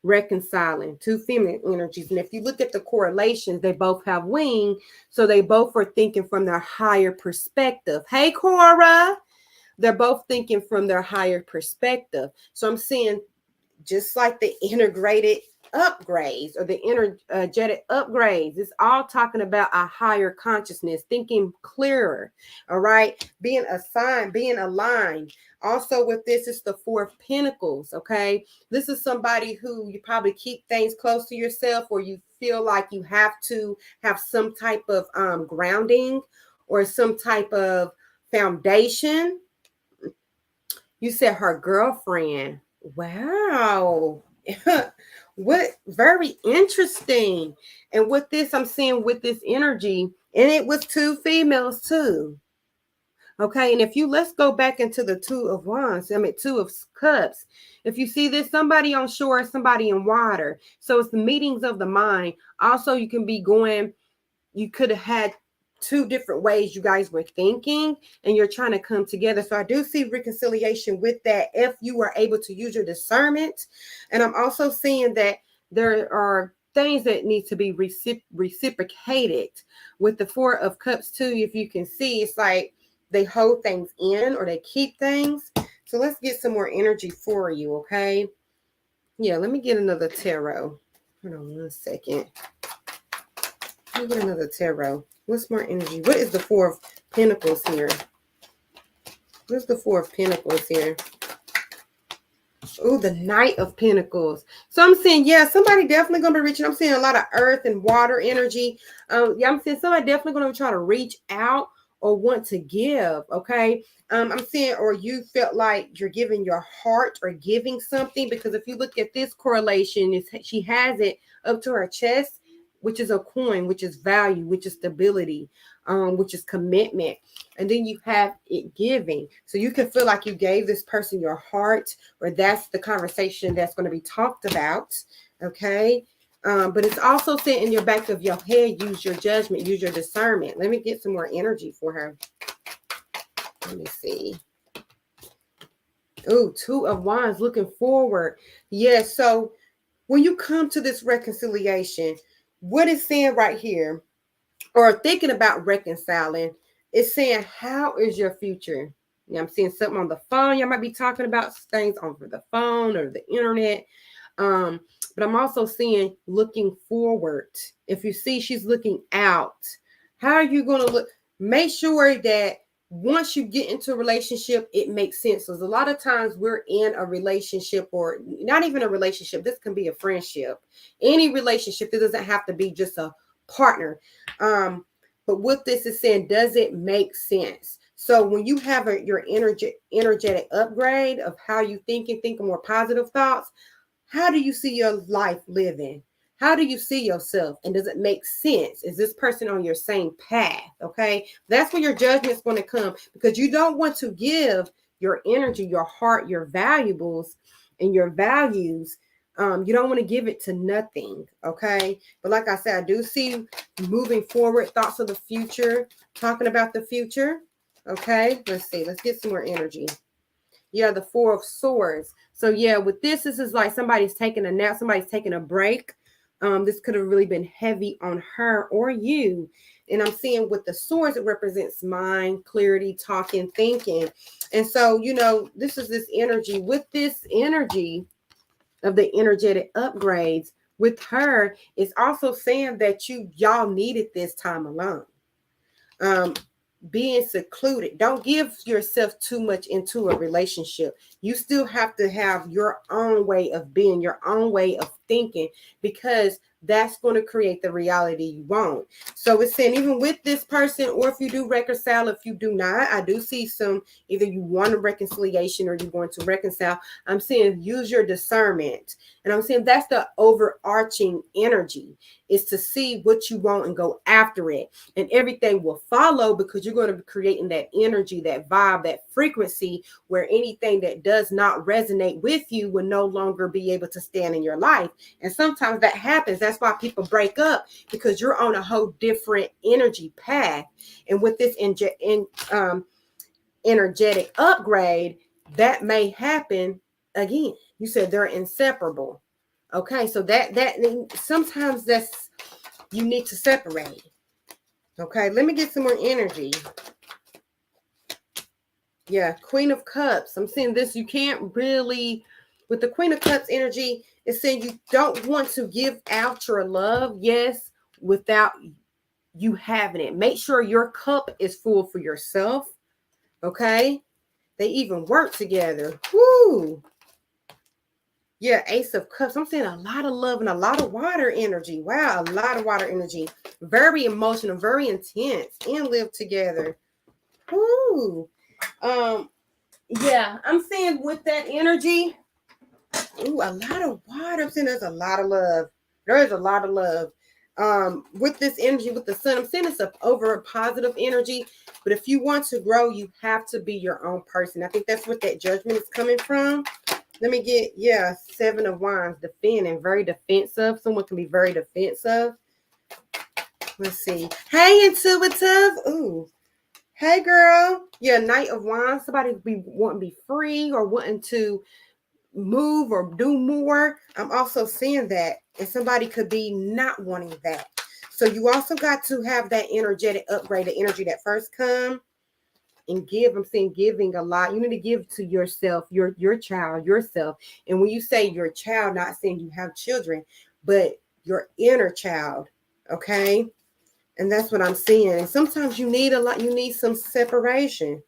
reconciling, two feminine energies. And if you look at the correlations, they both have wing. So they both are thinking from their higher perspective. Hey, Cora. They're both thinking from their higher perspective. So I'm seeing just like the integrated upgrades or the energetic upgrades, it's all talking about a higher consciousness, thinking clearer, all right, being assigned, being aligned. Also with this, it's the Four of Pentacles, okay? This is somebody who you probably keep things close to yourself, or you feel like you have to have some type of grounding or some type of foundation. You said her girlfriend. Wow. What very interesting. And with this, I'm seeing with this energy, and it was two females too. Okay, and if you let's go back into the Two of Wands, Two of Cups. If you see this, somebody on shore, somebody in water. So it's the meetings of the mind. Also, you can be going, you could have had two different ways you guys were thinking, and you're trying to come together. So I do see reconciliation with that if you were able to use your discernment. And I'm also seeing that there are things that need to be reciprocated with the Four of Cups too. If you can see, it's like they hold things in or they keep things. So let's get some more energy for you, okay? Yeah, let me get another tarot. Hold on 1 second. Let me get another tarot. What's more energy? What is the Four of Pentacles here? What's the Four of Pentacles here? Oh, the Knight of Pentacles. So I'm saying, yeah, somebody definitely going to be reaching. I'm seeing a lot of earth and water energy. Yeah, I'm saying somebody definitely going to try to reach out or want to give, okay? I'm saying, or you felt like you're giving your heart or giving something, because if you look at this correlation, she has it up to her chest, which is a coin, which is value, which is stability, which is commitment. And then you have it giving. So you can feel like you gave this person your heart, or that's the conversation that's going to be talked about. Okay. But it's also sitting in your back of your head. Use your judgment, use your discernment. Let me get some more energy for her. Let me see. Oh, Two of Wands, looking forward. Yes. So when you come to this reconciliation, what it's saying right here, or thinking about reconciling, it's saying, how is your future? Yeah, I'm seeing something on the phone. Y'all might be talking about things over the phone or the internet. But I'm also seeing looking forward. If you see she's looking out, how are you going to look? Make sure that once you get into a relationship, it makes sense. Because a lot of times we're in a relationship, or not even a relationship. This can be a friendship. Any relationship, it doesn't have to be just a partner. But what this is saying, does it make sense? So when you have your energetic upgrade of how you thinking more positive thoughts, how do you see your life living? How do you see yourself? And does it make sense? Is this person on your same path? Okay. That's where your judgment's going to come, because you don't want to give your energy, your heart, your valuables, and your values. You don't want to give it to nothing. Okay. But like I said, I do see moving forward, thoughts of the future, talking about the future. Okay. Let's see. Let's get some more energy. Yeah, the Four of Swords. So yeah, with this is like somebody's taking a nap, somebody's taking a break. This could have really been heavy on her or you. And I'm seeing with the swords, it represents mind, clarity, talking, thinking. And so, this is this energy. With this energy of the energetic upgrades, with her, it's also saying that y'all needed this time alone. Being secluded. Don't give yourself too much into a relationship. You still have to have your own way of being, your own way of thinking, because that's going to create the reality you want. So it's saying, even with this person, or if you do reconcile, if you do not, I do see some, either you want a reconciliation or you're going to reconcile. I'm saying use your discernment. And I'm saying that's the overarching energy. is to see what you want and go after it. And everything will follow because you're going to be creating that energy, that vibe, that frequency where anything that does not resonate with you will no longer be able to stand in your life. And sometimes that happens. That's why people break up, because you're on a whole different energy path. And with this energetic upgrade, that may happen again. You said they're inseparable. Okay, so that sometimes that's, you need to separate. Okay, let me get some more energy. Yeah, Queen of Cups. I'm seeing this. You can't really, with the Queen of Cups energy, it's saying you don't want to give out your love, yes, without you having it. Make sure your cup is full for yourself. Okay, they even work together. Woo! Yeah, Ace of Cups. I'm seeing a lot of love and a lot of water energy. Wow, a lot of water energy. Very emotional, very intense, and live together. Woo! Yeah, I'm seeing with that energy, ooh, a lot of water. I'm saying there's a lot of love. There is a lot of love. With this energy, with the sun, I'm saying it's over a positive energy. But if you want to grow, you have to be your own person. I think that's what that judgment is coming from. Let me get, yeah, 7 of Wands, defending, very defensive. Someone can be very defensive. Let's see. Hey, intuitive. Ooh. Hey, girl. Yeah, Knight of Wands. Somebody be wanting to be free or wanting to move or do more. I'm also seeing that. And somebody could be not wanting that. So you also got to have that energetic upgrade, the energy that first come. And give. I'm saying giving a lot. You need to give to yourself, your child, yourself. And when you say your child, not saying you have children, but your inner child. Okay. And that's what I'm seeing. And sometimes you need a lot. You need some separation.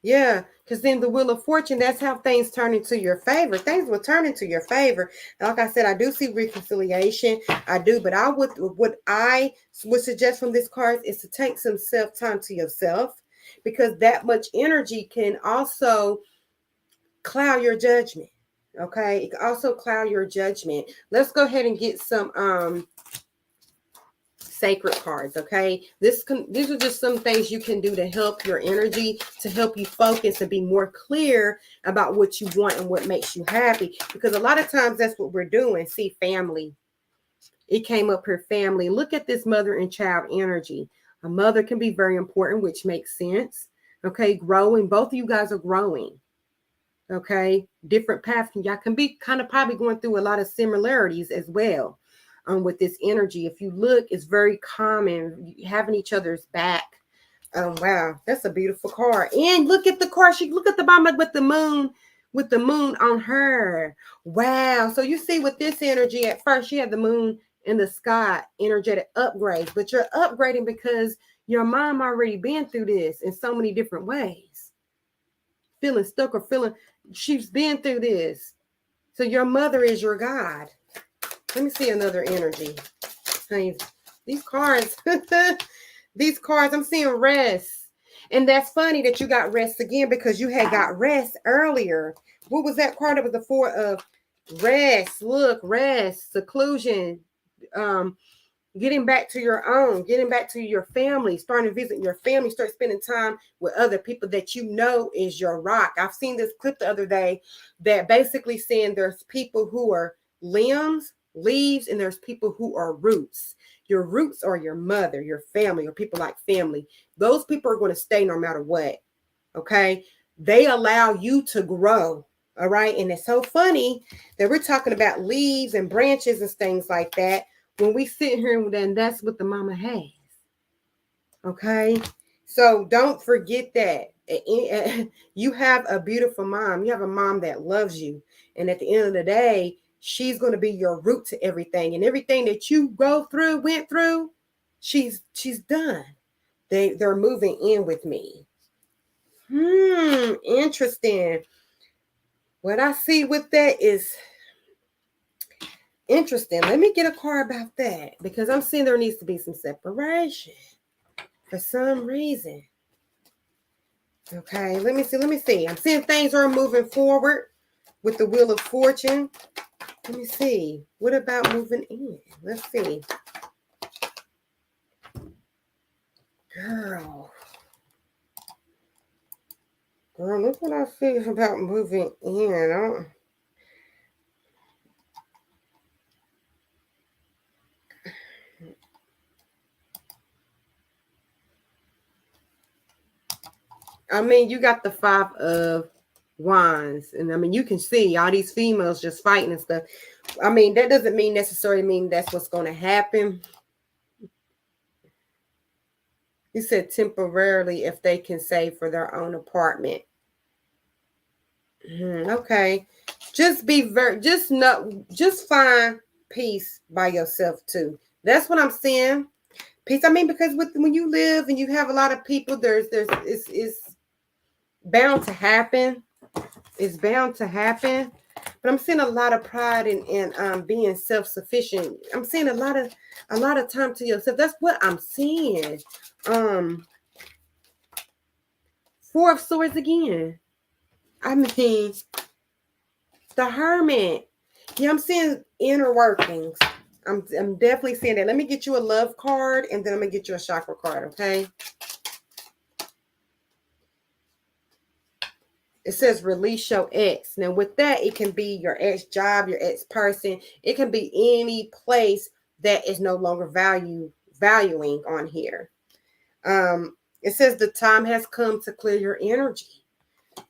Yeah, because then the Wheel of Fortune, that's how things turn into your favor. Things will turn into your favor. And like I said, I do see reconciliation. I do, but what I would suggest from this card is to take some self-time to yourself, because that much energy can also cloud your judgment. Okay, it can also cloud your judgment. Let's go ahead and get some sacred cards. Okay, these are just some things you can do to help your energy, to help you focus and be more clear about what you want and what makes you happy, because a lot of times that's what we're doing. See, family, it came up here, family. Look at this mother and child energy. A mother can be very important, which makes sense. Okay, growing, both of you guys are growing. Okay, different paths. Y'all can be kind of probably going through a lot of similarities as well. With this energy, if you look, it's very common, having each other's back. Wow, that's a beautiful card. And look at the card. Look at the bottom with the moon on her. Wow. So you see, with this energy, at first you had the moon in the sky, energetic upgrades, but you're upgrading because your mom already been through this in so many different ways. Feeling stuck or feeling she's been through this. So your mother is your God. Let me see another energy. These cards, these cards, I'm seeing rest. And that's funny that you got rest again, because you had got rest earlier. What was that card? It was the 4 of rest. Look, rest, seclusion, getting back to your own, getting back to your family, starting to visit your family, start spending time with other people that you know is your rock. I've seen this clip the other day that basically saying there's people who are limbs, leaves, and there's people who are roots. Your roots are your mother, your family, or people like family. Those people are going to stay no matter what. Okay, they allow you to grow. All right, and it's so funny that we're talking about leaves and branches and things like that when we sit here, and then that's what the mama has. Okay, so don't forget that you have a beautiful mom. You have a mom that loves you, and at the end of the day, she's going to be your root to everything, and everything that you went through, she's done. They're moving in with me. Interesting. What I see with that is interesting. Let me get a card about that, because I'm seeing there needs to be some separation for some reason. Okay, let me see. I'm seeing things are moving forward with the Wheel of Fortune. Let me see. What about moving in? Let's see. Girl, look what I see about moving in. I mean, you got the 5 of Wands, and I mean, you can see all these females just fighting and stuff. I mean, that doesn't necessarily mean that's what's going to happen. You said temporarily if they can save for their own apartment. Okay. Just find peace by yourself too. That's what I'm saying. Peace. I mean, because when you live and you have a lot of people, it's bound to happen. It's bound to happen. But I'm seeing a lot of pride in being self-sufficient. I'm seeing a lot of time to yourself. That's what I'm seeing. 4 of Swords again. I mean, the Hermit. Yeah, I'm seeing inner workings. I'm definitely seeing that. Let me get you a love card, and then I'm gonna get you a chakra card. Okay. It says release your ex. Now with that, it can be your ex job, your ex person. It can be any place that is no longer valuing on here. It says the time has come to clear your energy.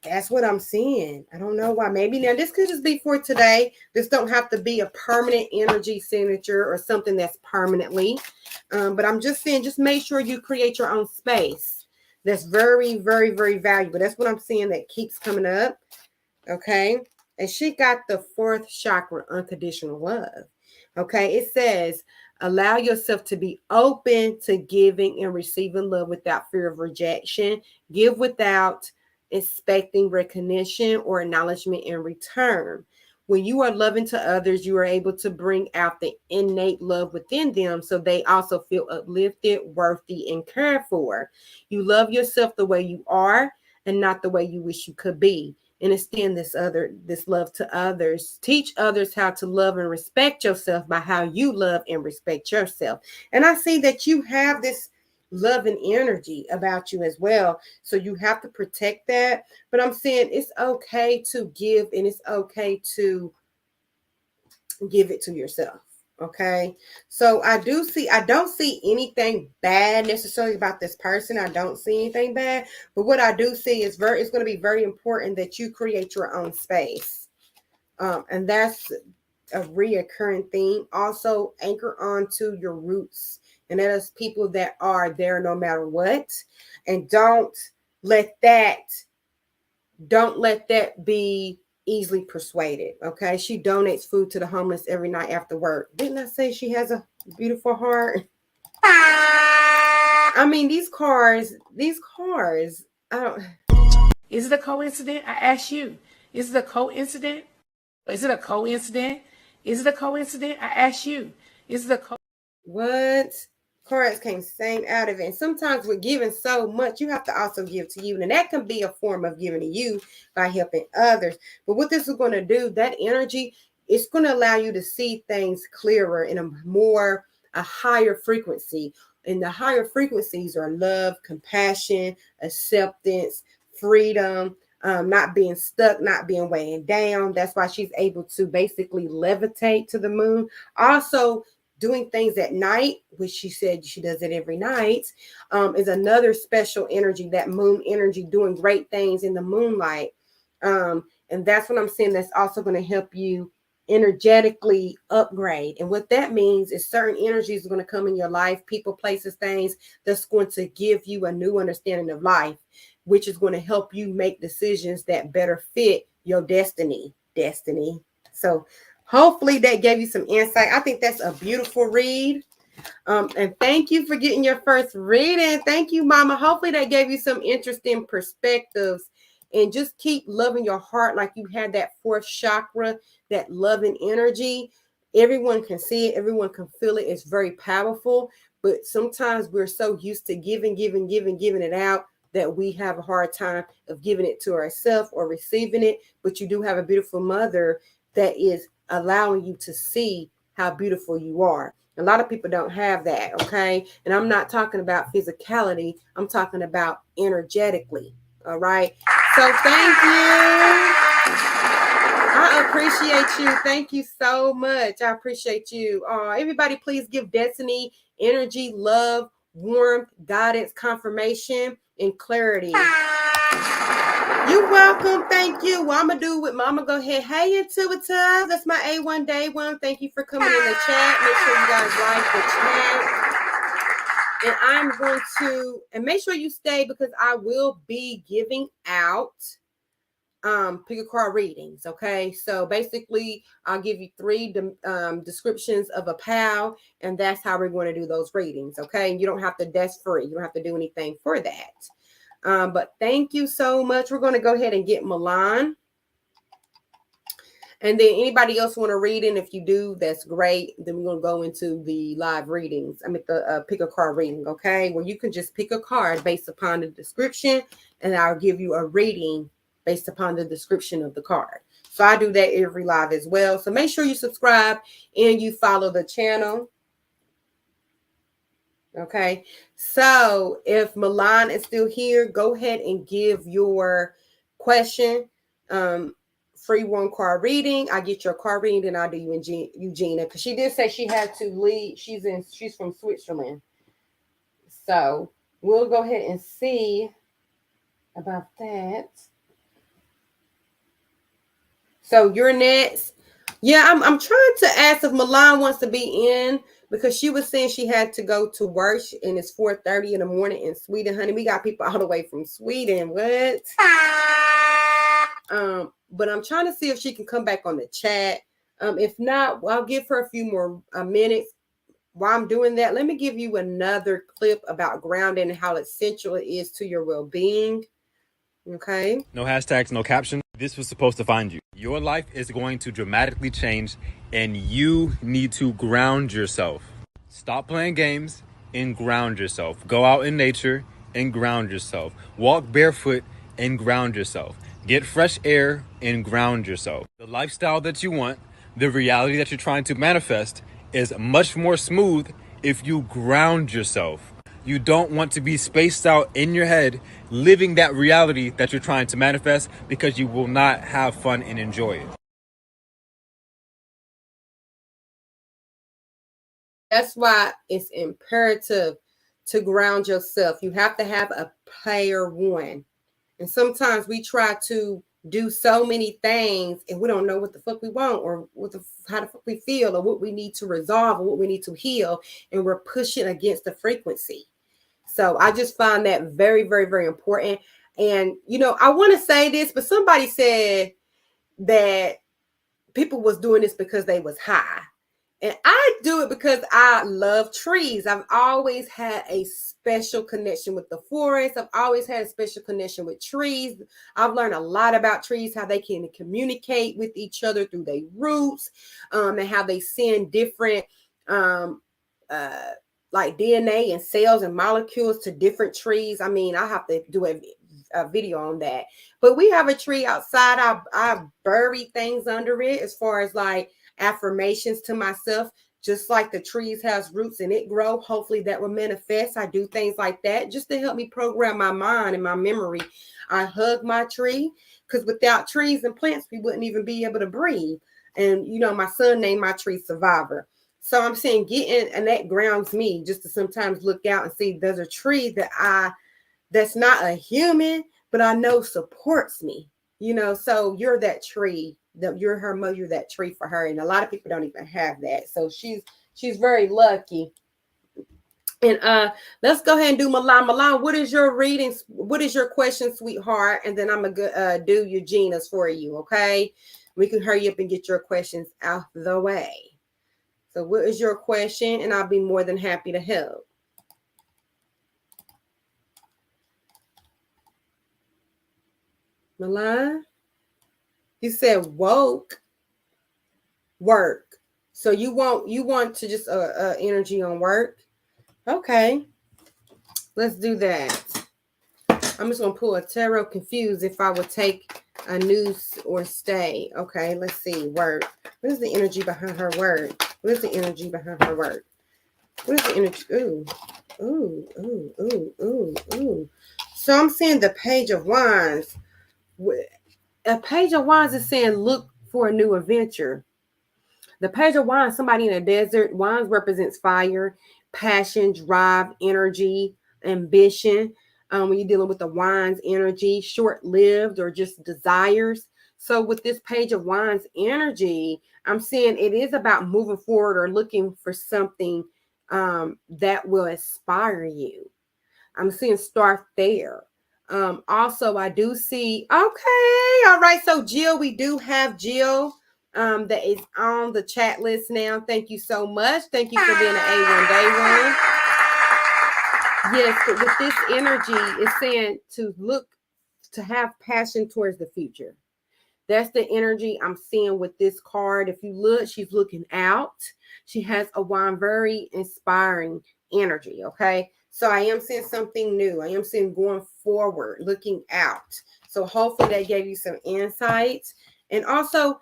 That's what I'm seeing. I don't know why. Maybe now this could just be for today. This don't have to be a permanent energy signature or something that's permanently. But I'm just saying, just make sure you create your own space. That's very, very, very valuable. That's what I'm seeing that keeps coming up. Okay. And she got the 4th chakra, unconditional love. Okay. It says, allow yourself to be open to giving and receiving love without fear of rejection. Give without expecting recognition or acknowledgement in return. When you are loving to others, you are able to bring out the innate love within them so they also feel uplifted, worthy, and cared for. You love yourself the way you are and not the way you wish you could be. And extend this love to others. Teach others how to love and respect yourself by how you love and respect yourself. And I see that you have this love and energy about you as well. So you have to protect that. But I'm saying it's okay to give, and it's okay to give it to yourself. Okay. So I don't see anything bad necessarily about this person. I don't see anything bad. But what I do see is it's going to be very important that you create your own space. And that's a reoccurring theme. Also anchor on to your roots. And that is people that are there no matter what. And don't let that be easily persuaded. Okay. She donates food to the homeless every night after work. Didn't I say she has a beautiful heart? I mean, these cars, I don't. Is it a coincidence? I ask you. Is it a coincidence? Is it a coincidence? Is it a coincidence? I ask you. Is it a What? Cards came same out of it. And sometimes we're giving so much, you have to also give to you. And that can be a form of giving to you by helping others. But what this is going to do, that energy, it's going to allow you to see things clearer in a higher frequency. And the higher frequencies are love, compassion, acceptance, freedom, not being stuck, not being weighing down. That's why she's able to basically levitate to the moon. Also, doing things at night, which she said she does it every night, is another special energy, that moon energy, doing great things in the moonlight. And that's what I'm saying. That's also going to help you energetically upgrade. And what that means is certain energies are going to come in your life, people, places, things that's going to give you a new understanding of life, which is going to help you make decisions that better fit your destiny. So hopefully that gave you some insight. I think that's a beautiful read. And thank you for getting your first reading. Thank you, Mama. Hopefully that gave you some interesting perspectives. And just keep loving your heart like you had that 4th chakra, that loving energy. Everyone can see it. Everyone can feel it. It's very powerful. But sometimes we're so used to giving it out that we have a hard time of giving it to ourselves or receiving it. But you do have a beautiful mother that is allowing you to see how beautiful you are. A lot of people don't have that, okay? And I'm not talking about physicality. I'm talking about energetically, all right? So thank you. I appreciate you. Thank you so much. I appreciate you. Everybody, please give Destiny energy, love, warmth, guidance, confirmation, and clarity. You're welcome. Thank you. Well, I'm going to do with Mama. Go ahead. Hey, Intuitive. That's my A1 Day One. Thank you for coming in the chat. Make sure you guys like the chat. And I'm going to, and make sure you stay because I will be giving out pick a card readings. Okay. So basically, I'll give you 3 descriptions of a pal, and that's how we're going to do those readings. Okay. And you don't have to, that's free. You don't have to do anything for that. But thank you so much. We're going to go ahead and get Milan. And then anybody else want to read in? If you do, that's great. Then we're going to go into the live readings. I mean, the pick a card reading, okay? Where you can just pick a card based upon the description, and I'll give you a reading based upon the description of the card. So I do that every live as well. So make sure you subscribe and you follow the channel. Okay, so if Milan is still here, go ahead and give your question. Free 1 card reading. I get your card reading, and I'll do you Eugenia, because she did say she had to leave. She's from Switzerland, so we'll go ahead and see about that. So you're next. Yeah, I'm trying to ask if Milan wants to be in, because she was saying she had to go to work, and it's 4:30 in the morning in Sweden, honey. We got people all the way from Sweden. What? But I'm trying to see if she can come back on the chat. If not, I'll give her a few more minutes. While I'm doing that, let me give you another clip about grounding and how essential it is to your well-being. Okay. No hashtags, no caption. This was supposed to find you. Your life is going to dramatically change, and you need to ground yourself. Stop playing games and ground yourself. Go out in nature and ground yourself. Walk barefoot and ground yourself. Get fresh air and ground yourself. The lifestyle that you want, the reality that you're trying to manifest, is much more smooth if you ground yourself. You don't want to be spaced out in your head living that reality that you're trying to manifest, because you will not have fun and enjoy it. That's why it's imperative to ground yourself. You have to have a player 1. And sometimes we try to do so many things and we don't know what the fuck we want, or how the fuck we feel, or what we need to resolve, or what we need to heal. And we're pushing against the frequency. So I just find that very, very, very important. And, I want to say this, but somebody said that people was doing this because they was high. And I do it because I love trees. I've always had a special connection with the forest. I've always had a special connection with trees. I've learned a lot about trees, how they can communicate with each other through their roots, and how they send different like DNA and cells and molecules to different trees. I mean, I have to do a video on that. But we have a tree outside. I bury things under it, as far as like affirmations to myself. Just like the trees has roots and it grow, hopefully that will manifest. I do things like that just to help me program my mind and my memory. I hug my tree, because without trees and plants, we wouldn't even be able to breathe. And my son named my tree Survivor. So I'm saying and that grounds me, just to sometimes look out and see there's a tree that's not a human, but I know supports me, so you're that tree, you're her mother, you're that tree for her. And a lot of people don't even have that. So she's very lucky. And let's go ahead and do Milan. Milan, what is your readings? What is your question, sweetheart? And then I'm gonna do Eugenia's for you. Okay. We can hurry up and get your questions out the way. So what is your question? And I'll be more than happy to help. Milan, you said work. So you want to just energy on work. Okay. Let's do that. I'm just gonna pull a tarot confused if I would take A noose or stay. Okay, let's see. Word. What is the energy behind her word? What is the energy behind her word? What is the energy? Ooh. Ooh, ooh, ooh, ooh, ooh. So I'm seeing the Page of Wands. A Page of Wands is saying look for a new adventure. The Page of Wands, somebody in a desert. Wands represents fire, passion, drive, energy, ambition. When you're dealing with the Wands energy, short-lived or just desires. So with this Page of Wands energy, I'm saying it is about moving forward or looking for something that will inspire you. I'm seeing start there. Also, I do see, okay, all right. So Jill, we do have Jill that is on the chat list now. Thank you so much. Thank you for being an A1 day one. Yes, but with this energy, it's saying to look, to have passion towards the future. That's the energy I'm seeing with this card. If you look, she's looking out. She has a wand, very inspiring energy. Okay. So I am seeing something new. I am seeing going forward, looking out. So hopefully that gave you some insights. And also,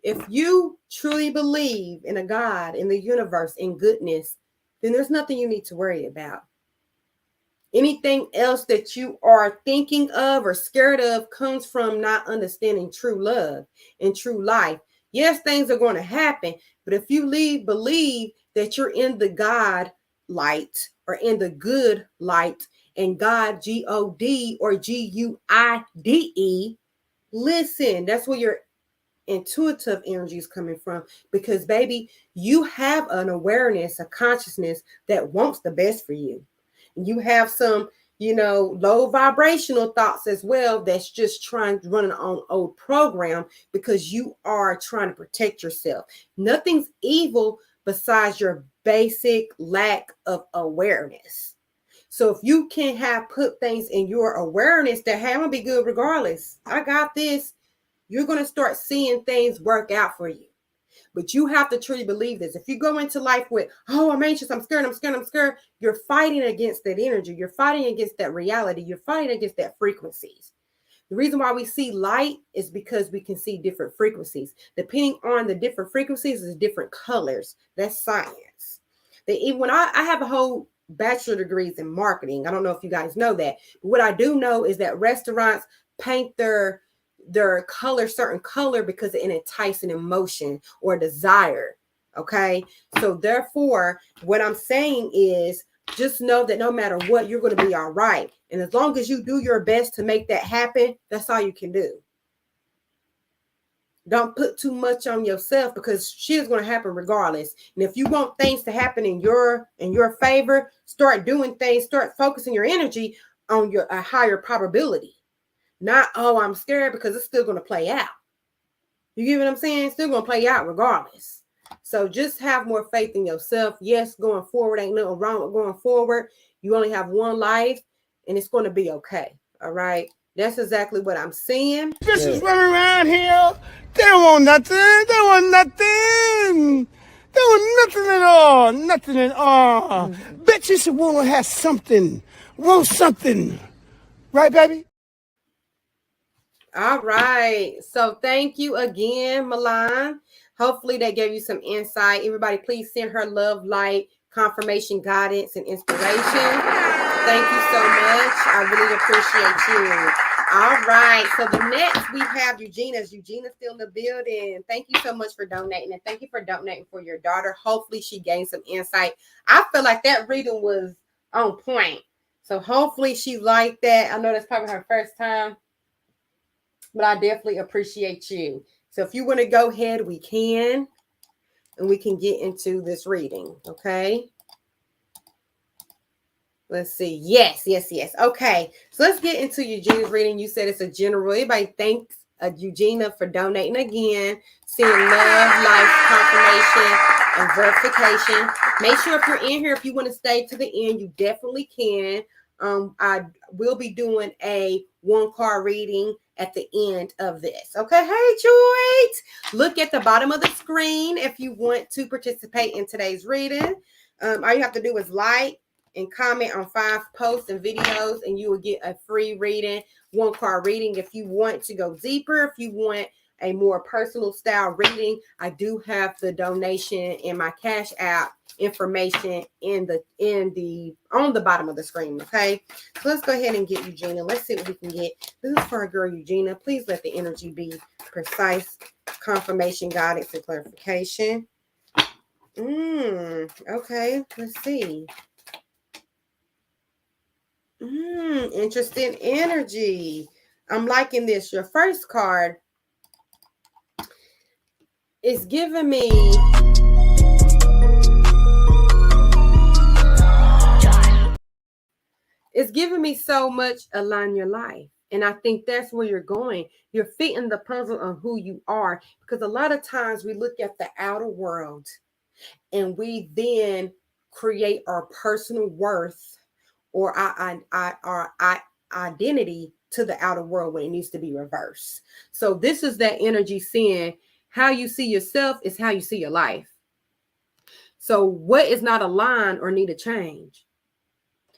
if you truly believe in a God, in the universe, in goodness, then there's nothing you need to worry about. Anything else that you are thinking of or scared of comes from not understanding true love and true life. Yes, things are going to happen, but if you believe that you're in the God light or in the good light, and God, God or Guide, listen, that's where your intuitive energy is coming from. Because, baby, you have an awareness, a consciousness that wants the best for you. You have some, low vibrational thoughts as well that's just trying to run an old program because you are trying to protect yourself. Nothing's evil besides your basic lack of awareness. So if you can have put things in your awareness that, hey, I'm gonna be good regardless. I got this. You're going to start seeing things work out for you. But you have to truly believe this. If you go into life with, oh, I'm anxious, I'm scared, you're fighting against that energy. You're fighting against that reality. You're fighting against that frequencies. The reason why we see light is because we can see different frequencies. Depending on the different frequencies, is different colors. That's science. When I have a whole bachelor degrees in marketing. I don't know if you guys know that. But what I do know is that restaurants paint their color, certain color, because it entice an emotion or desire. Okay. So therefore, what I'm saying is just know that no matter what, you're going to be all right. And as long as you do your best to make that happen, that's all you can do. Don't put too much on yourself because shit is going to happen regardless. And if you want things to happen in your favor, start doing things, start focusing your energy on a higher probability. Not, oh, I'm scared, because it's still going to play out. You get what I'm saying? It's still going to play out regardless. So just have more faith in yourself. Yes, going forward, ain't nothing wrong with going forward. You only have one life, and it's going to be okay. All right? That's exactly what I'm seeing. Bitches running around here. They don't want nothing. They want nothing. They want nothing at all. Nothing at all. Bitches want to have something. Want something. Right, baby? All right. So thank you again, Milan. Hopefully that gave you some insight. Everybody, please send her love, light, confirmation, guidance, and inspiration. Thank you so much. I really appreciate you. All right. So the next we have Eugenia. Eugenia's still in the building. Thank you so much for donating. And thank you for donating for your daughter. Hopefully she gained some insight. I feel like that reading was on point. So hopefully she liked that. I know that's probably her first time, but I definitely appreciate you. So if you want to go ahead, we can, and we can get into this reading. Okay. Let's see. Yes. Okay. So let's get into Eugenia's reading. You said it's a general. Everybody thanks Eugenia for donating again. Seeing love, life, confirmation, and verification. Make sure if you're in here, if you want to stay to the end, you definitely can. I will be doing a one card reading at the end of this. Okay. Hey, Joy. Look at the bottom of the screen if you want to participate in today's reading. All you have to do is like and comment on 5 posts and videos, and you will get a free reading, 1 card reading. If you want to go deeper, if you want a more personal style reading, I do have the donation in my Cash App information on the bottom of the screen. Okay, so let's go ahead and get Eugenia. Let's see what we can get. This is for our girl Eugenia. Please let the energy be precise, confirmation, guidance, and clarification. Okay, let's see. Interesting energy. I'm liking this. Your first card is giving me so much align your life. And I think that's where you're going. You're fitting the puzzle on who you are, because a lot of times we look at the outer world and we then create our personal worth or our identity to the outer world when it needs to be reversed. So this is that energy saying how you see yourself is how you see your life. So what is not aligned or need to change?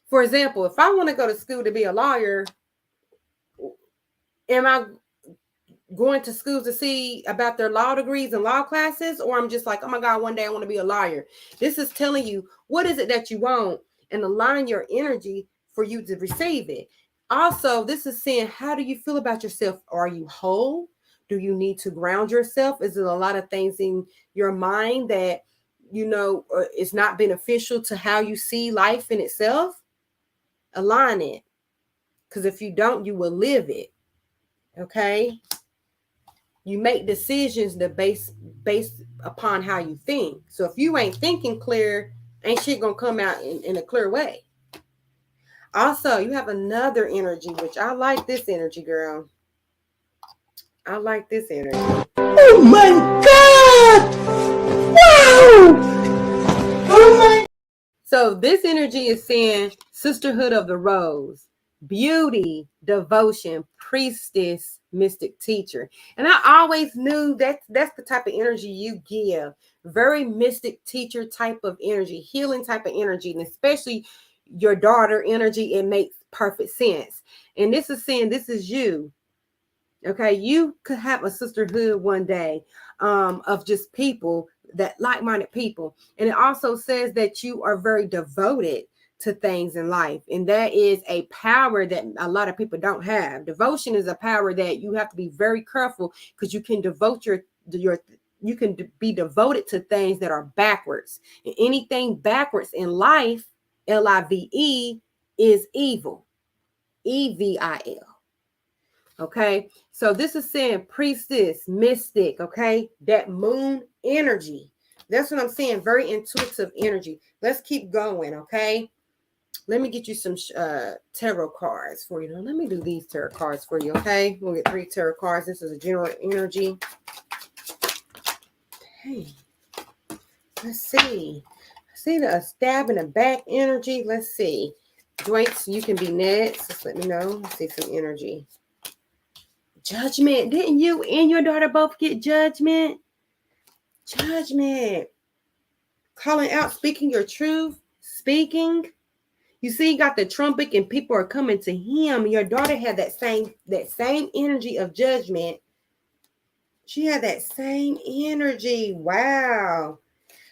For example, if I want to go to school to be a lawyer, am I going to schools to see about their law degrees and law classes? Or I'm just like, oh my God, one day I want to be a lawyer. This is telling you what is it that you want and align your energy for you to receive it. Also, this is saying, how do you feel about yourself? Are you whole? Do you need to ground yourself? Is there a lot of things in your mind that, is not beneficial to how you see life in itself? Align it. Because if you don't, you will live it. Okay? You make decisions that based upon how you think. So if you ain't thinking clear, ain't shit gonna come out in a clear way. Also, you have another energy, which I like this energy, girl. I like this energy. Oh my God! Wow! Oh my! So this energy is saying sisterhood of the rose, beauty, devotion, priestess, mystic teacher. And I always knew that's the type of energy you give. Very mystic teacher type of energy, healing type of energy, and especially your daughter energy. It makes perfect sense. And this is saying this is you. Okay, you could have a sisterhood one day of just people, that like-minded people. And it also says that you are very devoted to things in life. And that is a power that a lot of people don't have. Devotion is a power that you have to be very careful, because you can devote you can be devoted to things that are backwards. And anything backwards in life, LIVE, is evil. EVIL. Okay, so this is saying priestess, mystic, okay, that moon energy. That's what I'm saying, very intuitive energy. Let's keep going, okay? Let me get you some tarot cards for you. Now, let me do these tarot cards for you, okay? We'll get 3 tarot cards. This is a general energy. Okay, let's see. I see a stab in the back energy. Let's see. Joints, you can be next. Just let me know. Let's see some energy. Judgment. Didn't you and your daughter both get judgment? Judgment. Calling out, speaking your truth, speaking. You see, you got the trumpet and people are coming to him. Your daughter had that same energy of judgment. She had that same energy. Wow.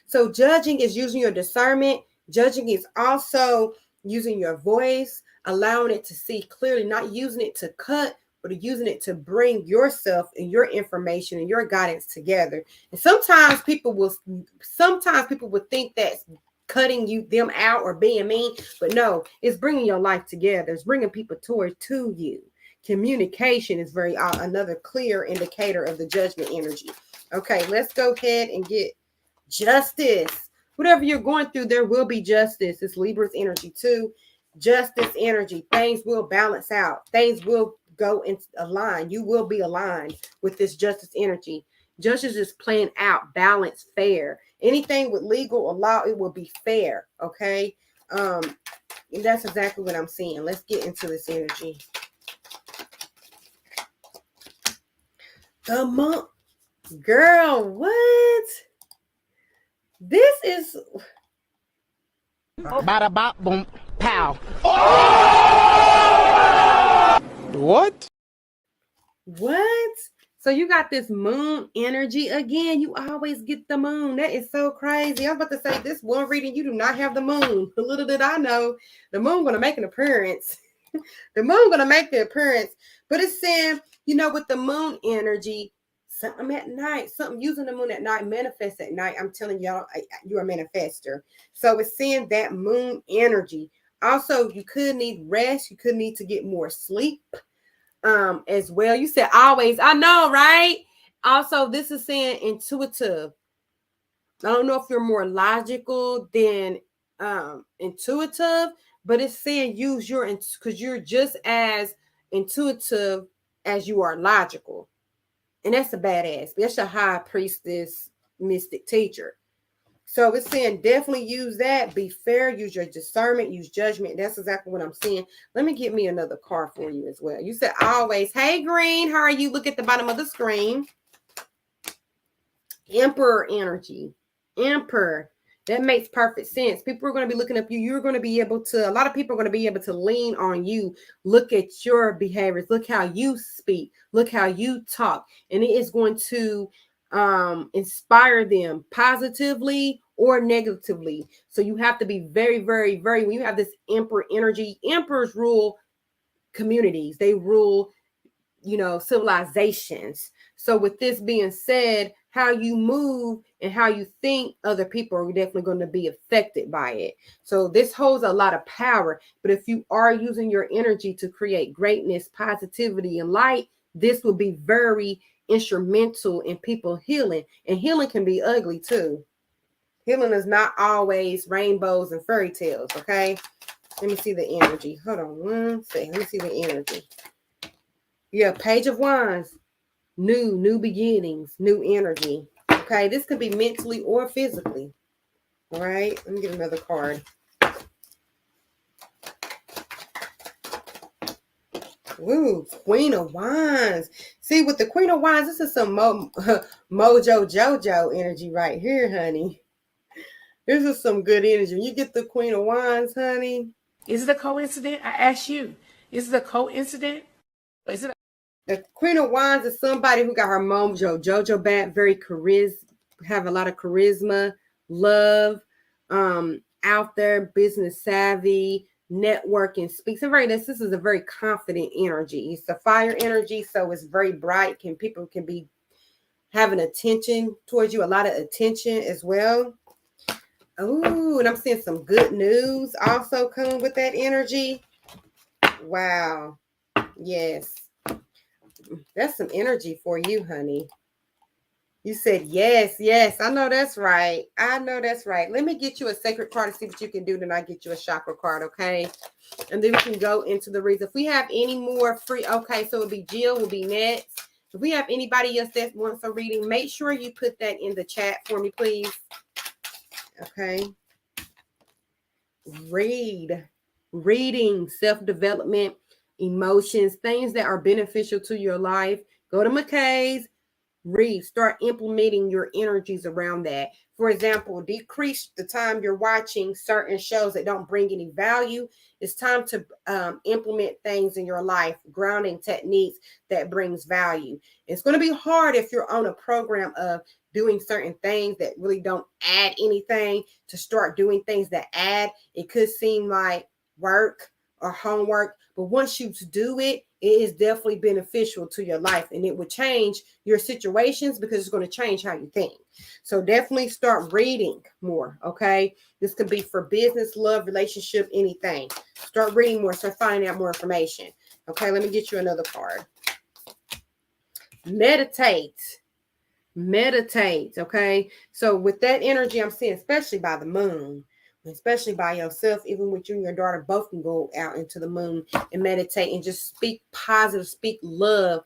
So judging is using your discernment. Judging is also using your voice, allowing it to see clearly, not using it to cut, but using it to bring yourself and your information and your guidance together. And sometimes people will think that's cutting them out or being mean, but no, it's bringing your life together. It's bringing people to you. Communication is another clear indicator of the judgment energy. Okay, let's go ahead and get justice. Whatever you're going through, there will be justice. It's Libra's energy too. Justice energy. Things will balance out. Things will go in align. You will be aligned with this justice energy. Justice is playing out, balanced, fair. Anything with legal or law, it will be fair. Okay. And that's exactly what I'm seeing. Let's get into this energy. The monk. Girl, what? This is Bada bop boom. Pow. What? What? So you got this moon energy again. You always get the moon. That is so crazy. I was about to say this one reading, you do not have the moon. Little did I know, the moon gonna make an appearance. The moon gonna make the appearance. But it's saying, with the moon energy, something at night, something using the moon at night, manifest at night. I'm telling y'all, you're a manifester. So it's saying that moon energy. Also, you could need rest. You could need to get more sleep. As well. You said always. I know, right? Also, this is saying intuitive. I don't know if you're more logical than intuitive, but it's saying use your, because you're just as intuitive as you are logical. And that's a badass. That's a high priestess mystic teacher. So it's saying definitely use that. Be fair. Use your discernment. Use judgment. That's exactly what I'm saying. Let me get me another card for you as well. You said always. Hey, Green. How are you? Look at the bottom of the screen. Emperor energy. Emperor. That makes perfect sense. People are going to be looking up you. You're going to be able to, a lot of people are going to be able to lean on you. Look at your behaviors. Look how you speak. Look how you talk. And it is going to inspire them positively or negatively. So you have to be very, very, very, when you have this emperor energy, emperors rule communities. They rule, civilizations. So with this being said, how you move and how you think, other people are definitely going to be affected by it. So this holds a lot of power. But if you are using your energy to create greatness, positivity, and light, this will be very instrumental in people healing. And healing can be ugly too. Healing is not always rainbows and fairy tales. Okay. Let me see the energy. Hold on one second. Let me see the energy. Yeah, Page of Wands. New beginnings, new energy. Okay, this could be mentally or physically. All right, let me get another card. Ooh, Queen of Wands. See, with the Queen of Wands, this is some Mojo Jojo energy right here, honey. This is some good energy. When you get the Queen of Wands, honey. Is it a coincidence? I ask you. Is it a coincidence? Is it? The Queen of Wands is somebody who got her Mojo Jojo back, very have a lot of charisma, love, out there, business savvy, networking, speaks. This is a very confident energy. It's a fire energy, so it's very bright. People can be having attention towards you, a lot of attention as well. Oh, and I'm seeing some good news also coming with that energy. Wow. Yes. That's some energy for you, honey. You said yes, yes. I know that's right. I know that's right. Let me get you a sacred card to see what you can do. Then I get you a chakra card, okay? And then we can go into the reason. If we have any more free, okay, so it'll be Jill will be next. If we have anybody else that wants a reading, make sure you put that in the chat for me, please. Okay. Reading, self-development, emotions, things that are beneficial to your life. Go to McKay's, read, start implementing your energies around that. For example, decrease the time you're watching certain shows that don't bring any value. It's time to implement things in your life, grounding techniques that brings value. It's going to be hard if you're on a program of doing certain things that really don't add anything, to start doing things that add. It could seem like work or homework, but once you do it, it is definitely beneficial to your life, and it will change your situations because it's going to change how you think. So definitely start reading more. Okay. This could be for business, love, relationship, anything. Start reading more. Start finding out more information. Okay. Let me get you another card. Meditate. Okay. So with that energy, I'm seeing, especially by the moon, especially by yourself, even with you and your daughter, both can go out into the moon and meditate and just speak positive, speak love,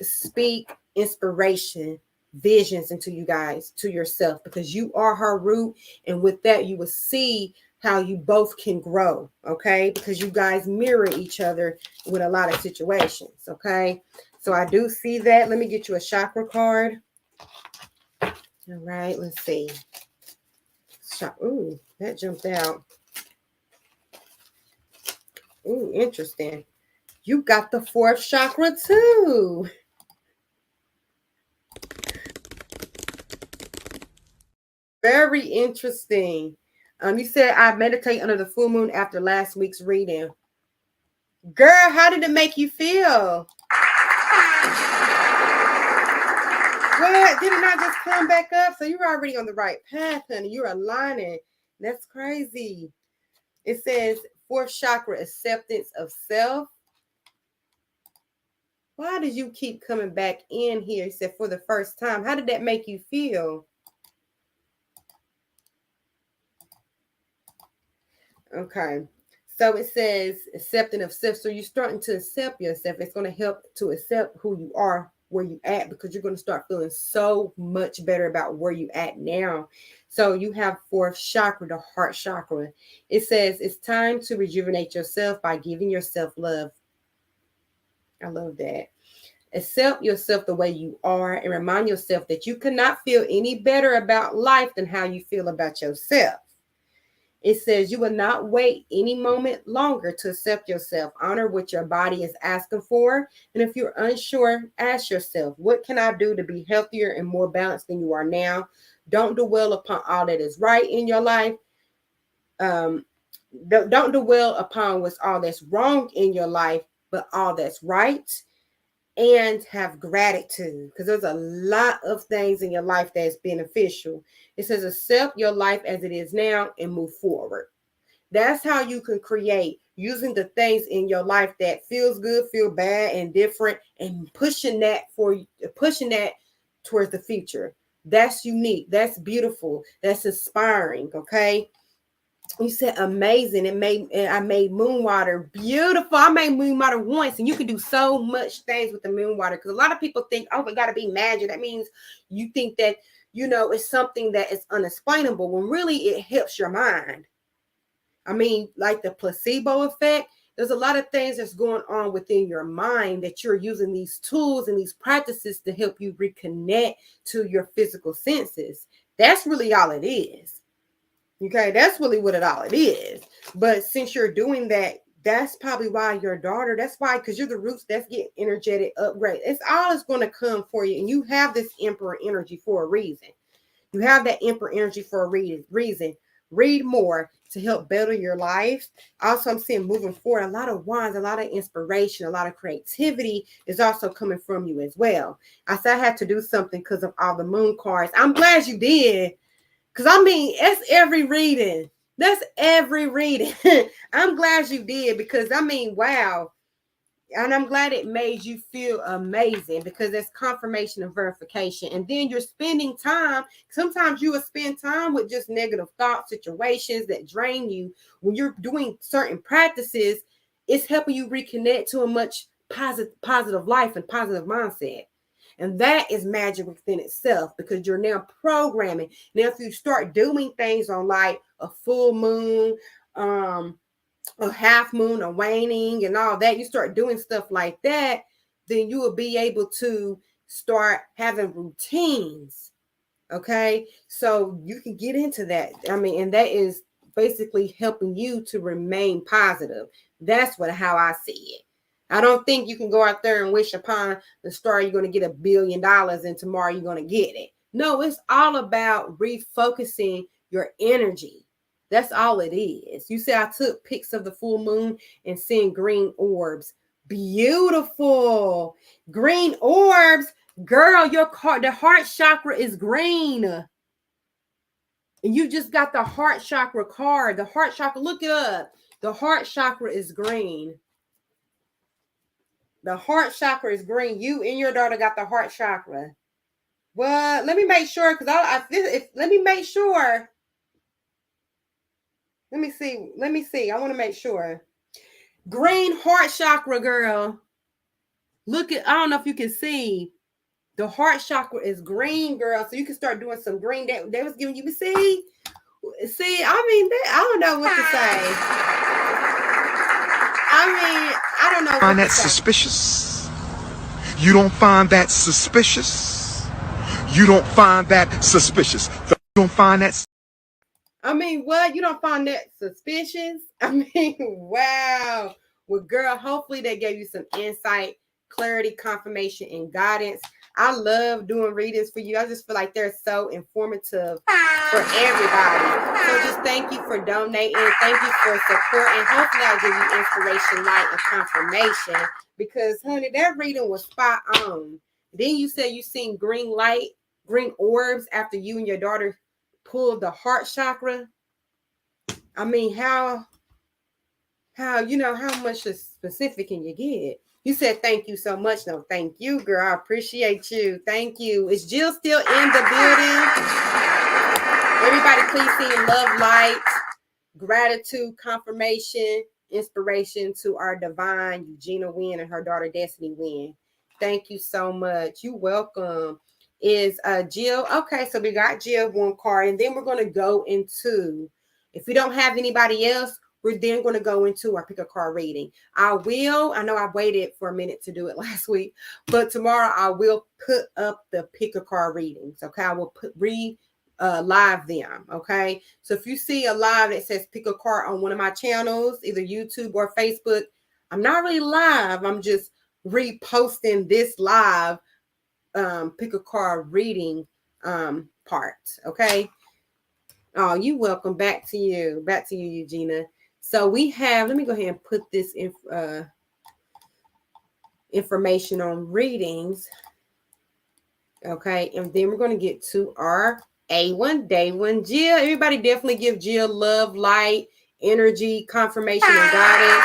speak inspiration, visions into you guys, to yourself, because you are her root. And with that, you will see how you both can grow. Okay. Because you guys mirror each other with a lot of situations. Okay. So I do see that. Let me get you a chakra card. All right. Let's see. Ooh, that jumped out. Ooh, interesting. You got the fourth chakra too. Very interesting. You said I meditate under the full moon after last week's reading. Girl, how did it make you feel? What? Did it not just come back up? So you're already on the right path, honey. You're aligning. That's crazy. It says fourth chakra, acceptance of self. Why did you keep coming back in here? You said for the first time. How did that make you feel? Okay. So it says accepting of self. So you're starting to accept yourself. It's going to help to accept who you are, where you at, because you're going to start feeling so much better about where you at now. So you have fourth chakra, the heart chakra. It says it's time to rejuvenate yourself by giving yourself love. I love that. Accept yourself the way you are and remind yourself that you cannot feel any better about life than how you feel about yourself. It says you will not wait any moment longer to accept yourself. Honor what your body is asking for. And if you're unsure, ask yourself, what can I do to be healthier and more balanced than you are now? Don't dwell upon all that is right in your life. Don't dwell upon what's all that's wrong in your life, but all that's right. And have gratitude, because there's a lot of things in your life that's beneficial. It says accept your life as it is now and move forward. That's how you can create, using the things in your life that feels good, feel bad, and different, and pushing that towards the future. That's unique. That's beautiful. That's inspiring. Okay. You said amazing. I made moon water beautiful. I made moon water once, and you can do so much things with the moon water, because a lot of people think, oh, it got to be magic. That means you think that, it's something that is unexplainable, when really it helps your mind. I mean, like the placebo effect, there's a lot of things that's going on within your mind that you're using these tools and these practices to help you reconnect to your physical senses. That's really all it is. Okay, that's really what it is. But since you're doing that, that's probably why your daughter, that's why, because you're the roots that's getting energetic upgrade. It's all is going to come for you. And you have this emperor energy for a reason. You have that emperor energy for a reason. Read more to help better your life. Also, I'm seeing moving forward, a lot of wands, a lot of inspiration, a lot of creativity is also coming from you as well. I said I had to do something because of all the moon cards. I'm glad you did. Because I mean, it's every reading. That's every reading. I'm glad you did, because I mean, wow. And I'm glad it made you feel amazing, because that's confirmation and verification. And then you're spending time. Sometimes you will spend time with just negative thoughts, situations that drain you. When you're doing certain practices, it's helping you reconnect to a much positive life and positive mindset. And that is magic within itself, because you're now programming. Now, if you start doing things on like a full moon, a half moon, a waning, and all that, you start doing stuff like that, then you will be able to start having routines. Okay, so you can get into that. I mean, and that is basically helping you to remain positive. That's how I see it. I don't think you can go out there and wish upon the star you're going to get $1 billion and tomorrow you're going to get it. No, it's all about refocusing your energy. That's all it is. You see, I took pics of the full moon and seeing green orbs. Beautiful. Green orbs. Girl, the heart chakra is green. And you just got the heart chakra card. The heart chakra, look it up. The heart chakra is green. The heart chakra is green. You and your daughter got the heart chakra. Well, let me make sure, because let me make sure. Let me see. I want to make sure. Green heart chakra, girl. Look at, I don't know if you can see. The heart chakra is green, girl. So you can start doing some green. They was giving you, see, I mean, I don't know what to say. I mean, I don't know. Find that suspicious? You don't find that suspicious? You don't find that suspicious? You don't find that? I mean, what? You don't find that suspicious? I mean, wow. Well, girl, hopefully they gave you some insight, clarity, confirmation, and guidance. I love doing readings for you. I just feel like they're so informative for everybody. So just thank you for donating. Thank you for support. And hopefully I'll give you inspiration, light, and confirmation. Because, honey, that reading was spot on. Then you said you seen green light, green orbs after you and your daughter pulled the heart chakra. I mean, how much specific can you get? You said thank you so much. No, thank you, girl. I appreciate you. Thank you. Is Jill still in the building? Everybody, please send love, light, gratitude, confirmation, inspiration to our divine Eugenia Wynn and her daughter Destiny Wynn. Thank you so much. You welcome. Is Jill? Okay, so we got Jill one card, and then we're going to go into, if we don't have anybody else, we're then going to go into our pick a card reading. I know I waited for a minute to do it last week, but tomorrow I will put up the pick a card readings. Okay, I will live them. Okay, so if you see a live that says pick a card on one of my channels, either YouTube or Facebook, I'm not really live. I'm just reposting this live pick a card reading part. Okay. Oh, you welcome. Back to you, Eugenia. So we have, let me go ahead and put this information on readings. Okay, and then we're going to get to our A1 Day 1 Jill. Everybody definitely give Jill love, light, energy, confirmation, and guidance.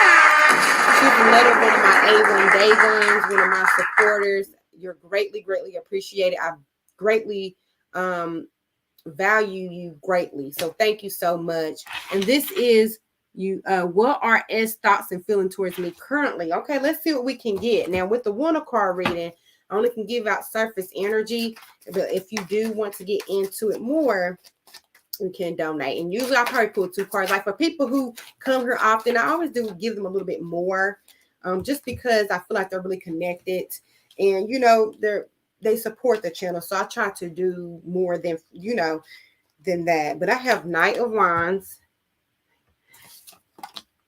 She's another one of my A1 Day 1s, one of my supporters. You're greatly, greatly appreciated. I greatly value you greatly. So thank you so much. And this is you. What are S thoughts and feeling towards me currently? Okay, let's see what we can get. Now with the one card reading, I only can give out surface energy, but if you do want to get into it more, you can donate. And usually I probably pull 2 cards. Like for people who come here often, I always do give them a little bit more, just because I feel like they're really connected, and they support the channel. So I try to do more than that. But I have Knight of Wands,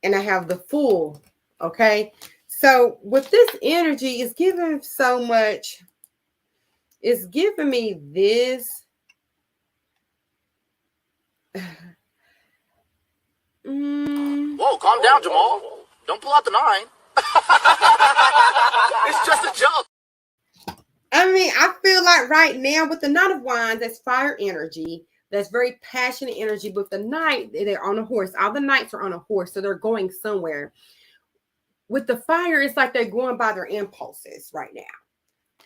and I have the Fool. Okay. So with this energy, it's giving so much. It's giving me this. Whoa, calm down, Jamal. Don't pull out the 9. It's just a joke. I mean, I feel like right now with the Knight of Wands, that's fire energy. That's very passionate energy. But the Knight, they're on a horse. All the Knights are on a horse, so they're going somewhere. With the fire, it's like they're going by their impulses right now.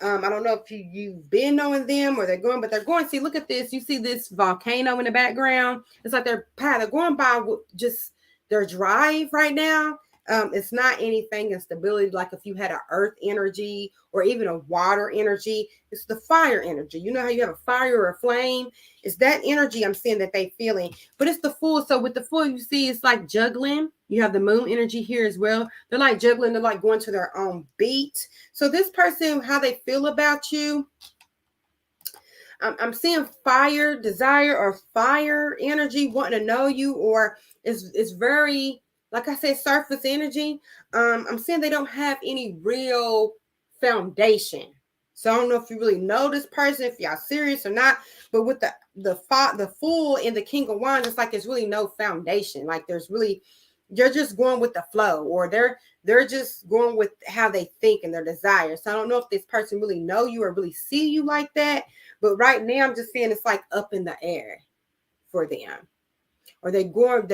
I don't know if you've been knowing them or they're going, but they're going. See, look at this. You see this volcano in the background? It's like they're going by just their drive right now. It's not anything in stability, like if you had an earth energy or even a water energy. It's the fire energy. You know how you have a fire or a flame? It's that energy I'm seeing that they feeling. But it's the Fool. So with the Fool, you see it's like juggling. You have the moon energy here as well. They're like juggling. They're like going to their own beat. So this person, how they feel about you, I'm seeing fire, desire, or fire energy, wanting to know you, or it's very, like I said, surface energy. I'm saying they don't have any real foundation. So I don't know if you really know this person, if y'all serious or not. But with the Fool and the King of Wands, it's like there's really no foundation. Like you're just going with the flow, or they're just going with how they think and their desires. So I don't know if this person really know you or really see you like that. But right now, I'm just saying it's like up in the air for them. Or they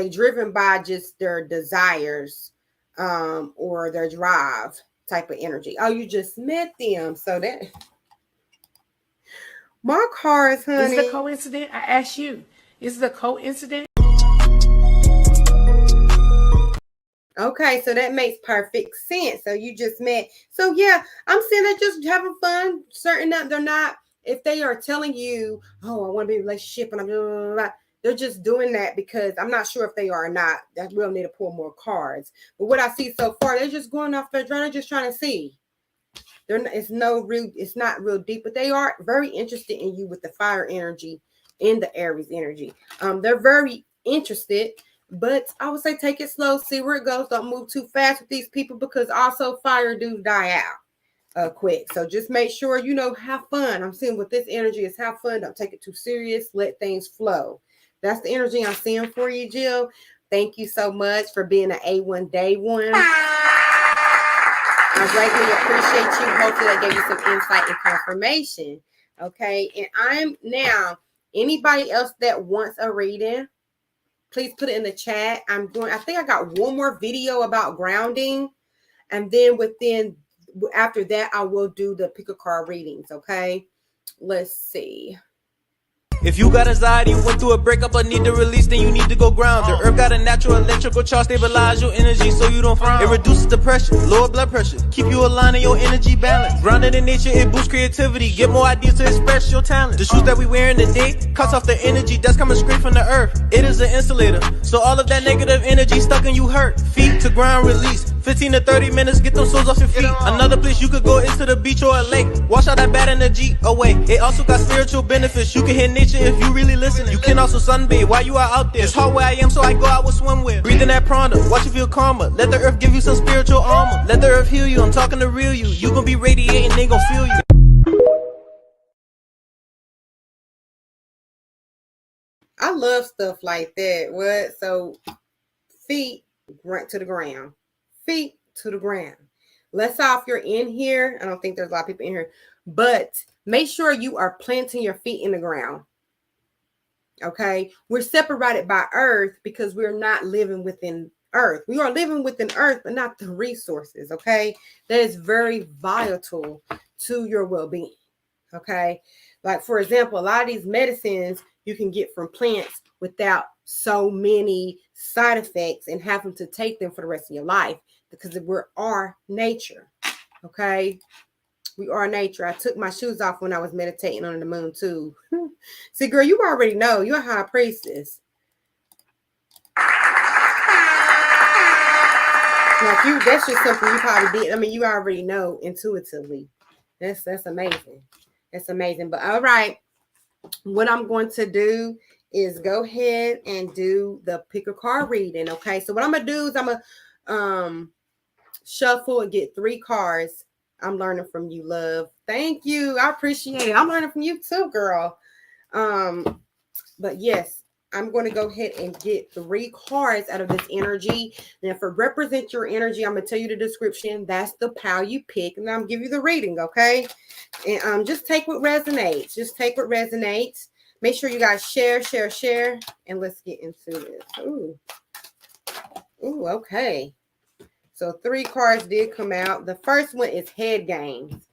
driven by just their desires, or their drive type of energy. Oh, you just met them. So that my cards, honey. Is it a coincidence? I ask you. Is it a coincidence? Okay, so that makes perfect sense. So you just met. So yeah, I'm saying they're just having fun. Certain that they're not. If they are telling you, "Oh, I want to be in a relationship," and I'm blah, blah, blah, they're just doing that because I'm not sure if they are or not. That we'll need to pull more cards. But what I see so far, they're just going off their journey, they're just trying to see. It's not real deep, but they are very interested in you with the fire energy and the Aries energy. They're very interested. But I would say take it slow, see where it goes. Don't move too fast with these people because also fire do die out quick. So just make sure, you know, have fun. I'm seeing with this energy is have fun. Don't take it too serious. Let things flow. That's the energy I'm seeing for you, Jill. Thank you so much for being an A1 day one. I greatly appreciate you. Hopefully that gave you some insight and confirmation. Okay. And I'm now, anybody else that wants a reading, please put it in the chat. I think I got one more video about grounding. And then after that, I will do the pick a card readings. Okay. Let's see. If you got anxiety, went through a breakup or need to release, then you need to go ground. The herb got a natural electrical charge, stabilize your energy so you don't frown. It reduces depression, lower blood pressure, keep you aligned in your energy balance. Grounded in nature, it boosts creativity, get more ideas to express your talent. The shoes that we wear in the day cuts off the energy that's coming straight from the earth. It is an insulator, so all of that negative energy stuck in you hurt. Feet to ground release, 15 to 30 minutes, get those soles off your feet. Another place you could go is to the beach or a lake. Wash all that bad energy away. It also got spiritual benefits. You can hit nature if you really listen. You can also sunbathe while you are out there. It's hot where I am, so I go out with swimwear. Breathe in that prana, watch you feel calmer. Let the earth give you some spiritual armor. Let the earth heal you, I'm talking to real you. You gon' be radiating, they gon' feel you. I love stuff like that. What? So feet to the ground. Feet to the ground. Let's say if you're in here, I don't think there's a lot of people in here, but make sure you are planting your feet in the ground. Okay. We're separated by earth because we're not living within earth. We are living within earth, but not the resources. Okay. That is very vital to your well-being. Okay. Like, for example, a lot of these medicines you can get from plants without so many side effects and having to take them for the rest of your life because we are nature. Okay. We are nature. I took my shoes off when I was meditating on the moon too. See, girl, you already know. You're a high priestess. Like that's just something you probably did. I mean, you already know intuitively. That's amazing. That's amazing. But all right, what I'm going to do is go ahead and do the pick a card reading. Okay, so what I'm gonna do is I'm gonna shuffle and get 3 cards. I'm learning from you, love. Thank you. I appreciate it. I'm learning from you too, girl. But yes, I'm going to go ahead and get 3 cards out of this energy. And for represent your energy, I'm going to tell you the description. That's the pile you pick. And I'm going to give you the reading, okay? And just take what resonates. Just take what resonates. Make sure you guys share. And let's get into this. Ooh, okay. So 3 cards did come out. The first one is head games.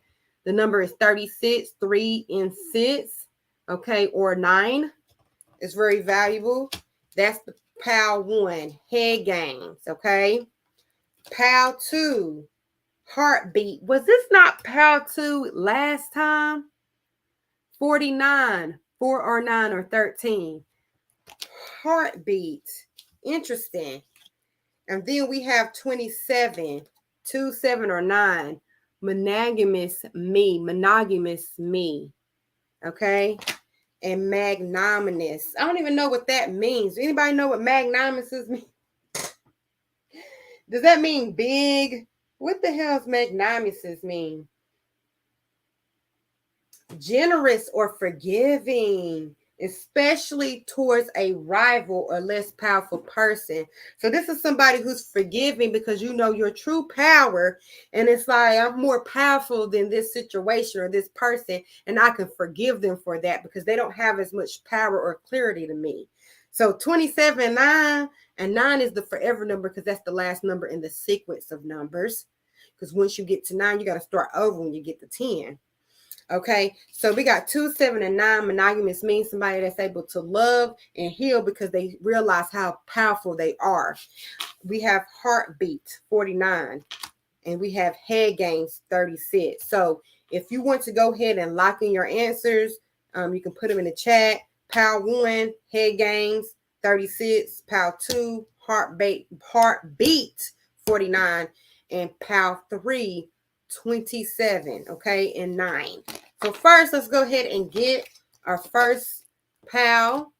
The number is 36, 3 and 6, okay, or 9. It's very valuable. That's the pile 1, head games, okay. Pile 2, heartbeat. Was this not pile 2 last time? 49, 4 or 9 or 13. Heartbeat. Interesting. And then we have 27, 2, 7, or 9. Monogamous me. Okay. And magnanimous. I don't even know what that means. Anybody know what magnanimous means? Does that mean big? What the hell does magnanimous mean? Generous or forgiving, especially towards a rival or less powerful person. So this is somebody who's forgiving because you know your true power. And it's like, I'm more powerful than this situation or this person. And I can forgive them for that because they don't have as much power or clarity to me. So 27, 9, and 9 is the forever number because that's the last number in the sequence of numbers. Because once you get to 9, you got to start over when you get to 10. Okay, so we got 2, 7, and 9. Monogamous means somebody that's able to love and heal because they realize how powerful they are. We have heartbeat, 49, and we have head games, 36. So if you want to go ahead and lock in your answers, you can put them in the chat. Pile 1, head games, 36. Pile 2, heartbeat, 49, and pile 3, 27, okay, and 9. So first, let's go ahead and get our first pal.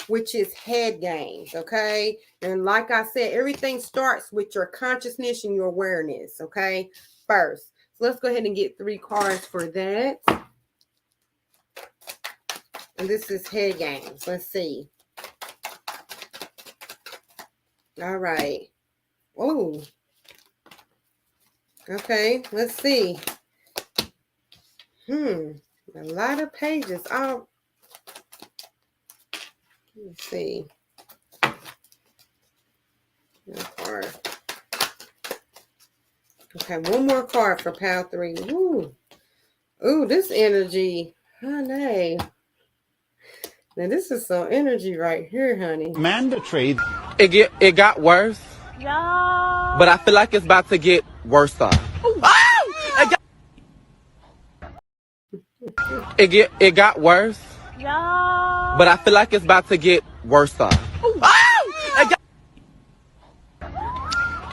which is head games, okay? And like I said, everything starts with your consciousness and your awareness, okay? First. So let's go ahead and get 3 cards for that. And this is head games. Let's see. All right. Oh. Okay, let's see. A lot of pages. Oh. Let's see. Card. Okay, one more card for pile 3. Ooh. Ooh, this energy. Honey. Now this is some energy right here, honey. Mandatory. It got worse. Yeah. But I feel like it's about to get worse. It got worse. Yeah. But I feel like it's about to get worse.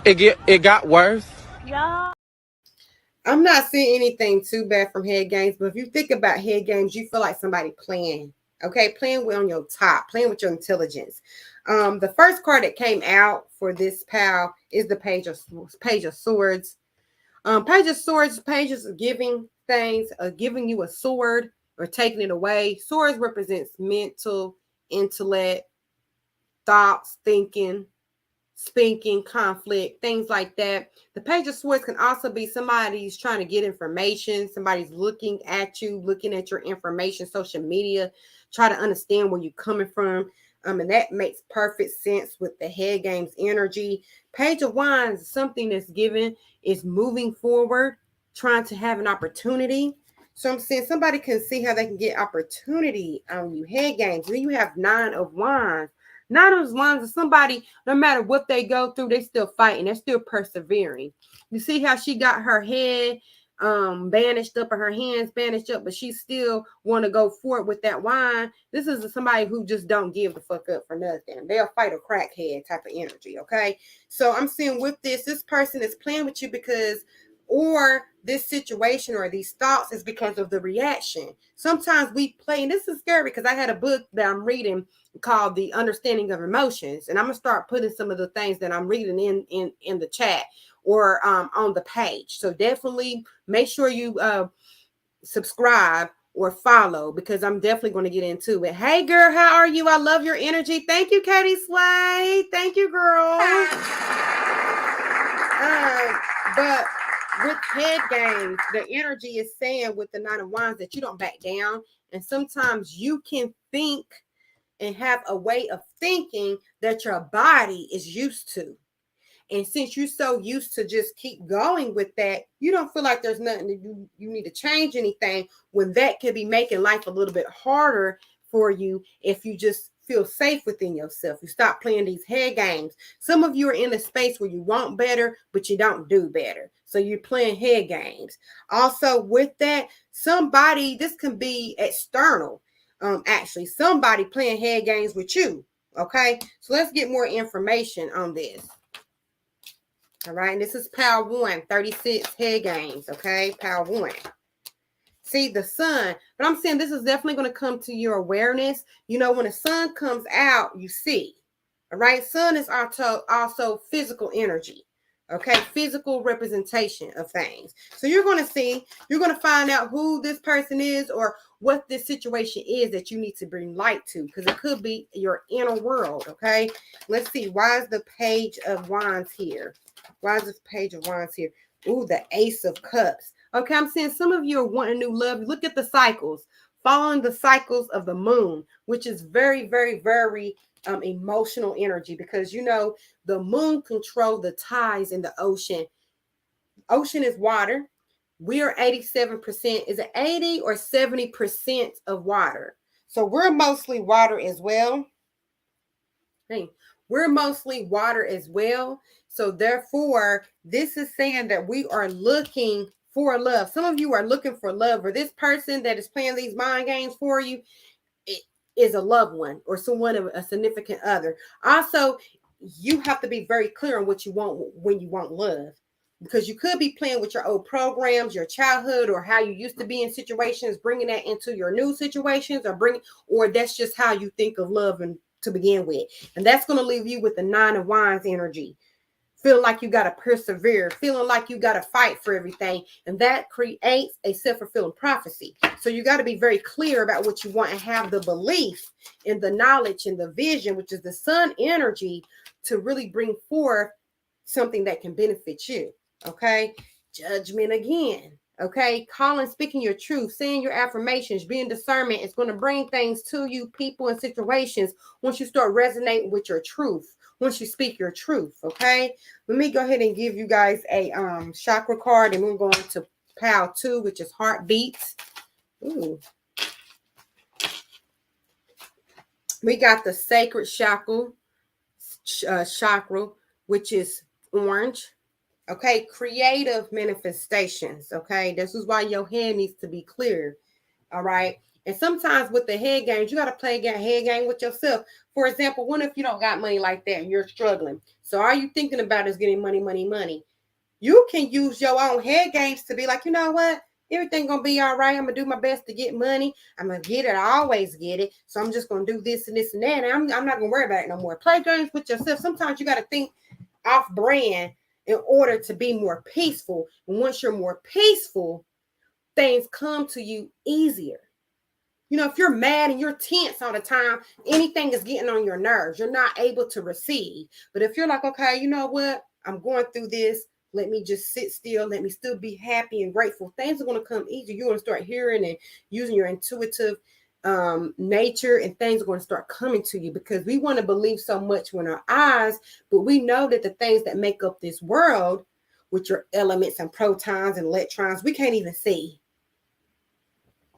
It got worse. Yeah. I'm not seeing anything too bad from head games, but if you think about head games, you feel like somebody playing. Okay, playing with on your top, playing with your intelligence. The first card that came out for this pal is the Page of Swords. Page of Swords, pages of giving things, giving you a sword or taking it away. Swords represents mental, intellect, thoughts, thinking, speaking, conflict, things like that. The Page of Swords can also be somebody's trying to get information, somebody's looking at you, looking at your information, social media, try to understand where you're coming from. And that makes perfect sense with the head games energy. Page of Wands is something that's given, is moving forward, trying to have an opportunity. So I'm saying somebody can see how they can get opportunity on you. Head games. Then you have 9 of Wands. 9 of Wands is somebody, no matter what they go through, they still fighting. They're still persevering. You see how she got her head bandaged up and her hands bandaged up, but she still want to go forward with that wine. This is somebody who just don't give the fuck up for nothing. They'll fight a crackhead type of energy, okay? So I'm seeing with this person is playing with you because, or this situation or these thoughts is because of the reaction. Sometimes we play, and this is scary because I had a book that I'm reading called The Understanding of Emotions, and I'm gonna start putting some of the things that I'm reading in the chat or on the page. So definitely make sure you subscribe or follow, because I'm definitely going to get into it. Hey girl, how are you? I love your energy. Thank you, Katie Slay. Thank you, girl. But with head games, the energy is saying with the 9 of Wands that you don't back down. And sometimes you can think and have a way of thinking that your body is used to. And since you're so used to just keep going with that, you don't feel like there's nothing that you need to change anything, when that could be making life a little bit harder for you if you just feel safe within yourself. You stop playing these head games. Some of you are in a space where you want better, but you don't do better. So you're playing head games. Also with that, somebody, this can be external. Actually, somebody playing head games with you. Okay, so let's get more information on this. All right, and this is Power 1, 36 head games, okay? Power 1. See, the sun. But I'm saying this is definitely going to come to your awareness. You know, when the sun comes out, you see. All right, sun is also physical energy, okay? Physical representation of things. So you're going to see, you're going to find out who this person is or what this situation is that you need to bring light to, because it could be your inner world, okay? Let's see, why is the Page of Wands here? Why is this Page of Wands here? Ooh, the Ace of Cups. Okay, I'm saying some of you are wanting new love. Look at the cycles, following the cycles of the moon, which is very, very, very emotional energy, because you know the moon controls the tides in the ocean. Ocean is water. We are 87%. Is it 80 or 70% of water? So we're mostly water as well. Hey, we're mostly water as well. So therefore, this is saying that we are looking for love. Some of you are looking for love, or this person that is playing these mind games for you is a loved one or someone of a significant other. Also, you have to be very clear on what you want when you want love, because you could be playing with your old programs, your childhood, or how you used to be in situations, bringing that into your new situations, or that's just how you think of love and to begin with. And that's going to leave you with the 9 of Wands energy. Feeling like you got to persevere, feeling like you got to fight for everything. And that creates a self-fulfilling prophecy. So you got to be very clear about what you want and have the belief and the knowledge and the vision, which is the sun energy, to really bring forth something that can benefit you. Okay. Judgment again. Okay. Calling, speaking your truth, saying your affirmations, being discernment is going to bring things to you, people and situations, once you start resonating with your truth. Once you speak your truth, okay? Let me go ahead and give you guys a chakra card, and we're going to pile 2, which is heartbeats. Ooh. We got the sacred chakra, which is orange. Okay, creative manifestations. Okay, this is why your head needs to be clear. All right. And sometimes with the head games, you got to play a head game with yourself. For example, what if you don't got money like that and you're struggling? So all you thinking about is getting money, money, money. You can use your own head games to be like, you know what? Everything going to be all right. I'm going to do my best to get money. I'm going to get it. I always get it. So I'm just going to do this and this and that. And I'm not going to worry about it no more. Play games with yourself. Sometimes you got to think off brand in order to be more peaceful. And once you're more peaceful, things come to you easier. You know, if you're mad and you're tense all the time, anything is getting on your nerves. You're not able to receive. But if you're like, okay, you know what? I'm going through this. Let me just sit still. Let me still be happy and grateful. Things are going to come easier. You're going to start hearing and using your intuitive nature, and things are going to start coming to you, because we want to believe so much with our eyes, but we know that the things that make up this world, with your elements and protons and electrons, we can't even see.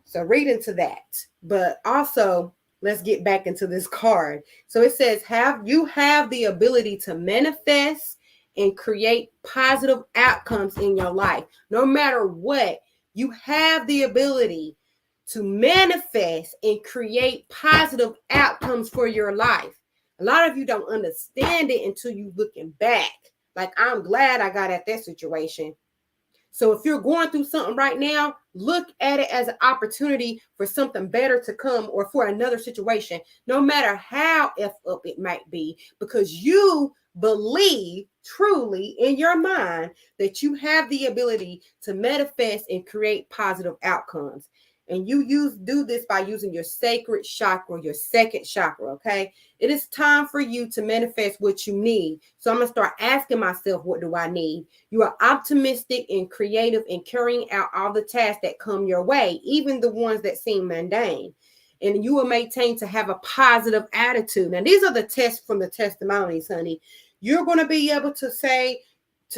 So read into that. But also, let's get back into this card. So it says, you have the ability to manifest and create positive outcomes in your life. No matter what, you have the ability to manifest and create positive outcomes for your life. A lot of you don't understand it until you looking back. Like, I'm glad I got at that situation. So if you're going through something right now, look at it as an opportunity for something better to come, or for another situation, no matter how effed up it might be, because you believe truly in your mind that you have the ability to manifest and create positive outcomes. And you do this by using your sacred chakra, your second chakra, okay? It is time for you to manifest what you need. So I'm going to start asking myself, what do I need? You are optimistic and creative in carrying out all the tasks that come your way, even the ones that seem mundane. And you will maintain to have a positive attitude. Now, these are the tests from the testimonies, honey. You're going to be able to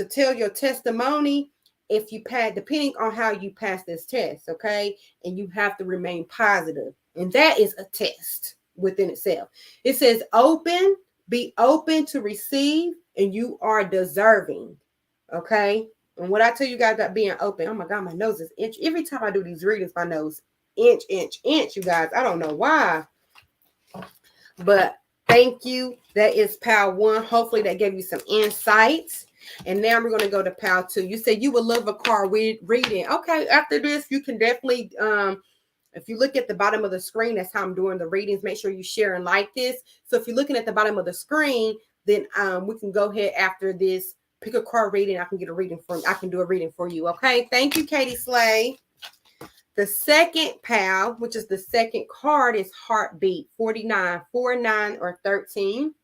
tell your testimony if you pass, depending on how you pass this test, okay? And you have to remain positive. And that is a test within itself. It says be open to receive, and you are deserving, okay? And what I tell you guys about being open, oh my God, my nose is itch. Every time I do these readings, my nose inch, you guys. I don't know why. But thank you. That is pile 1. Hopefully that gave you some insights. And now we're going to go to pile 2. You said you would love a card reading. Okay, after this, you can definitely, if you look at the bottom of the screen, that's how I'm doing the readings. Make sure you share and like this. So if you're looking at the bottom of the screen, then we can go ahead after this, pick a card reading. I can do a reading for you. Okay, thank you, Katie Slay. The second pal, which is the second card, is heartbeat 49, 4, 9, or 13.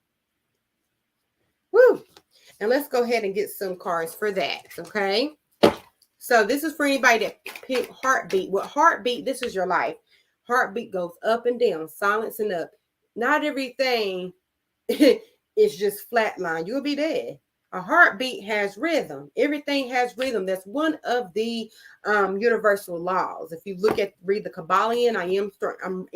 Woo! And let's go ahead and get some cards for that, okay? So this is for anybody that picked heartbeat. With heartbeat, this is your life. Heartbeat goes up and down, silence and up. Not everything is just flatline. You'll be dead. A heartbeat has rhythm. Everything has rhythm. That's one of the universal laws. If you read the Kabbalion, I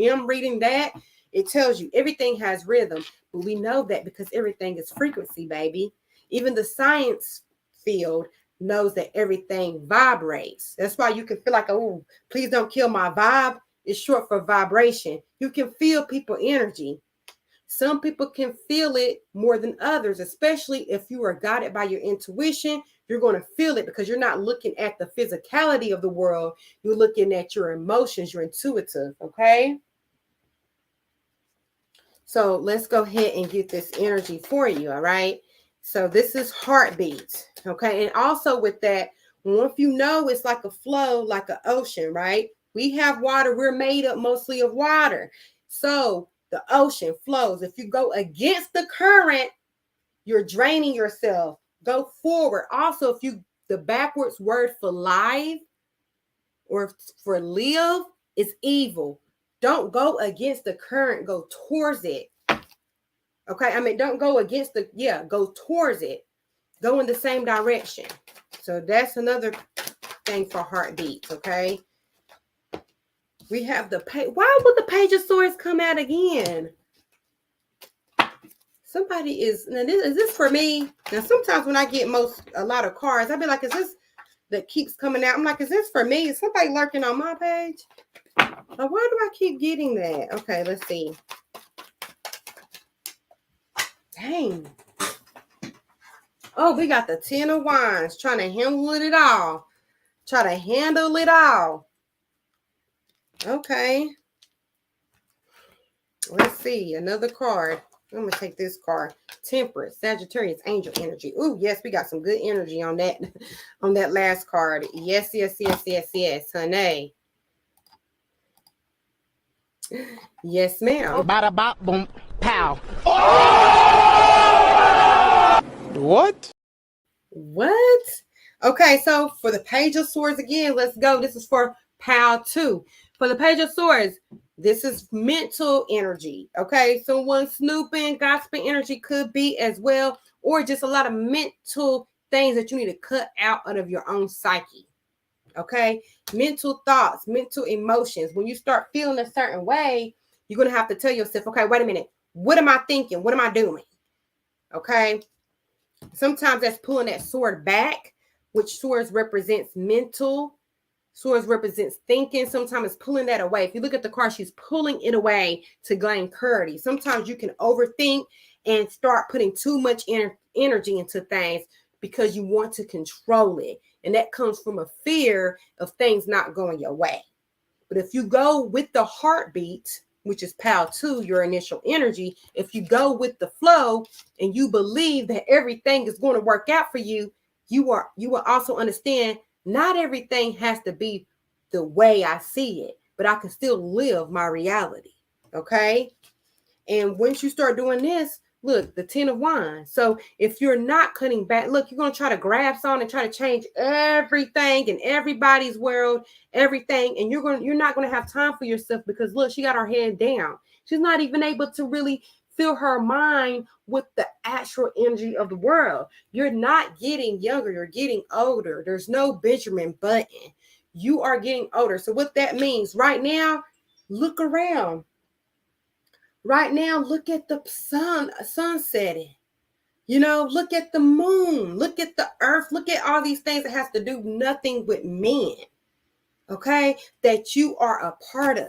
am reading that. It tells you everything has rhythm. But we know that because everything is frequency, baby. Even the science field knows that everything vibrates. That's why you can feel like, oh, please don't kill my vibe. It's short for vibration. You can feel people's energy. Some people can feel it more than others, especially if you are guided by your intuition. You're going to feel it because you're not looking at the physicality of the world. You're looking at your emotions, your intuitive, okay? So let's go ahead and get this energy for you. All right. So this is heartbeats. Okay. And also with that, if you know, it's like a flow, like an ocean, right? We have water. We're made up mostly of water. So the ocean flows. If you go against the current, you're draining yourself. Go forward. Also, if you, the backwards word for live or for live is evil. Don't go against the current, go towards it. Okay, I mean, don't go against the, go towards it. Go in the same direction. So that's another thing for heartbeats, okay? We have the page. Why would the Page of Swords come out again? Somebody is, now is this for me? Now, sometimes when I get a lot of cards, I'll be like, is this that keeps coming out? I'm like, is this for me? Is somebody lurking on my page? Why do I keep getting that? Okay, let's see. Dang. Oh, we got the Ten of Wands trying to handle it all. Try to handle it all. Okay. Let's see. Another card. I'm going to take this card. Temperance, Sagittarius, Angel Energy. Ooh, yes, we got some good energy on that last card. Yes, yes, yes, yes, yes, honey. Yes, ma'am. Bada bop boom pow. What? What? Okay, so for the Page of Swords again, let's go. This is for Pile 2. For the Page of Swords, this is mental energy. Okay, someone snooping, gossiping energy could be as well, or just a lot of mental things that you need to cut out of your own psyche. Okay, mental thoughts, mental emotions. When you start feeling a certain way, you're going to have to tell yourself, okay, wait a minute. What am I thinking? What am I doing? Okay. Sometimes that's pulling that sword back, which swords represents mental. Swords represents thinking. Sometimes it's pulling that away. If you look at the card, she's pulling it away to gain clarity. Sometimes you can overthink and start putting too much energy into things because you want to control it. And that comes from a fear of things not going your way. But if you go with the heartbeat, which is Pile 2, your initial energy, if you go with the flow and you believe that everything is going to work out for you, you will also understand not everything has to be the way I see it, but I can still live my reality. Okay. And once you start doing this, look, the Ten of Wands. So if you're not cutting back, look, you're going to try to grab something and try to change everything in everybody's world, everything. And you're not going to have time for yourself because look, she got her head down. She's not even able to really fill her mind with the actual energy of the world. You're not getting younger. You're getting older. There's no Benjamin Button. You are getting older. So what that means right now, look around. Right now, look at the sun setting. You know, look at the moon. Look at the earth. Look at all these things that has to do nothing with men. Okay? That you are a part of.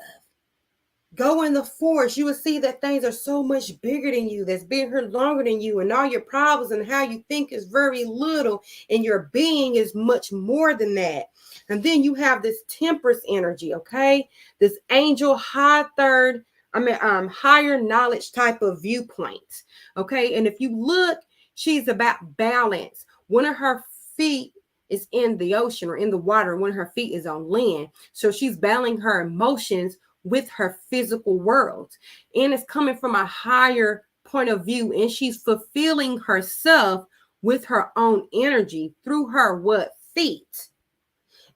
Go in the forest. You will see that things are so much bigger than you. That's been here longer than you. And all your problems and how you think is very little. And your being is much more than that. And then you have this temperance energy. Okay? This angel high third. Higher knowledge type of viewpoint. Okay. And if you look, she's about balance. One of her feet is in the ocean or in the water. One of her feet is on land. So she's balancing her emotions with her physical world. And it's coming from a higher point of view. And she's fulfilling herself with her own energy through her feet.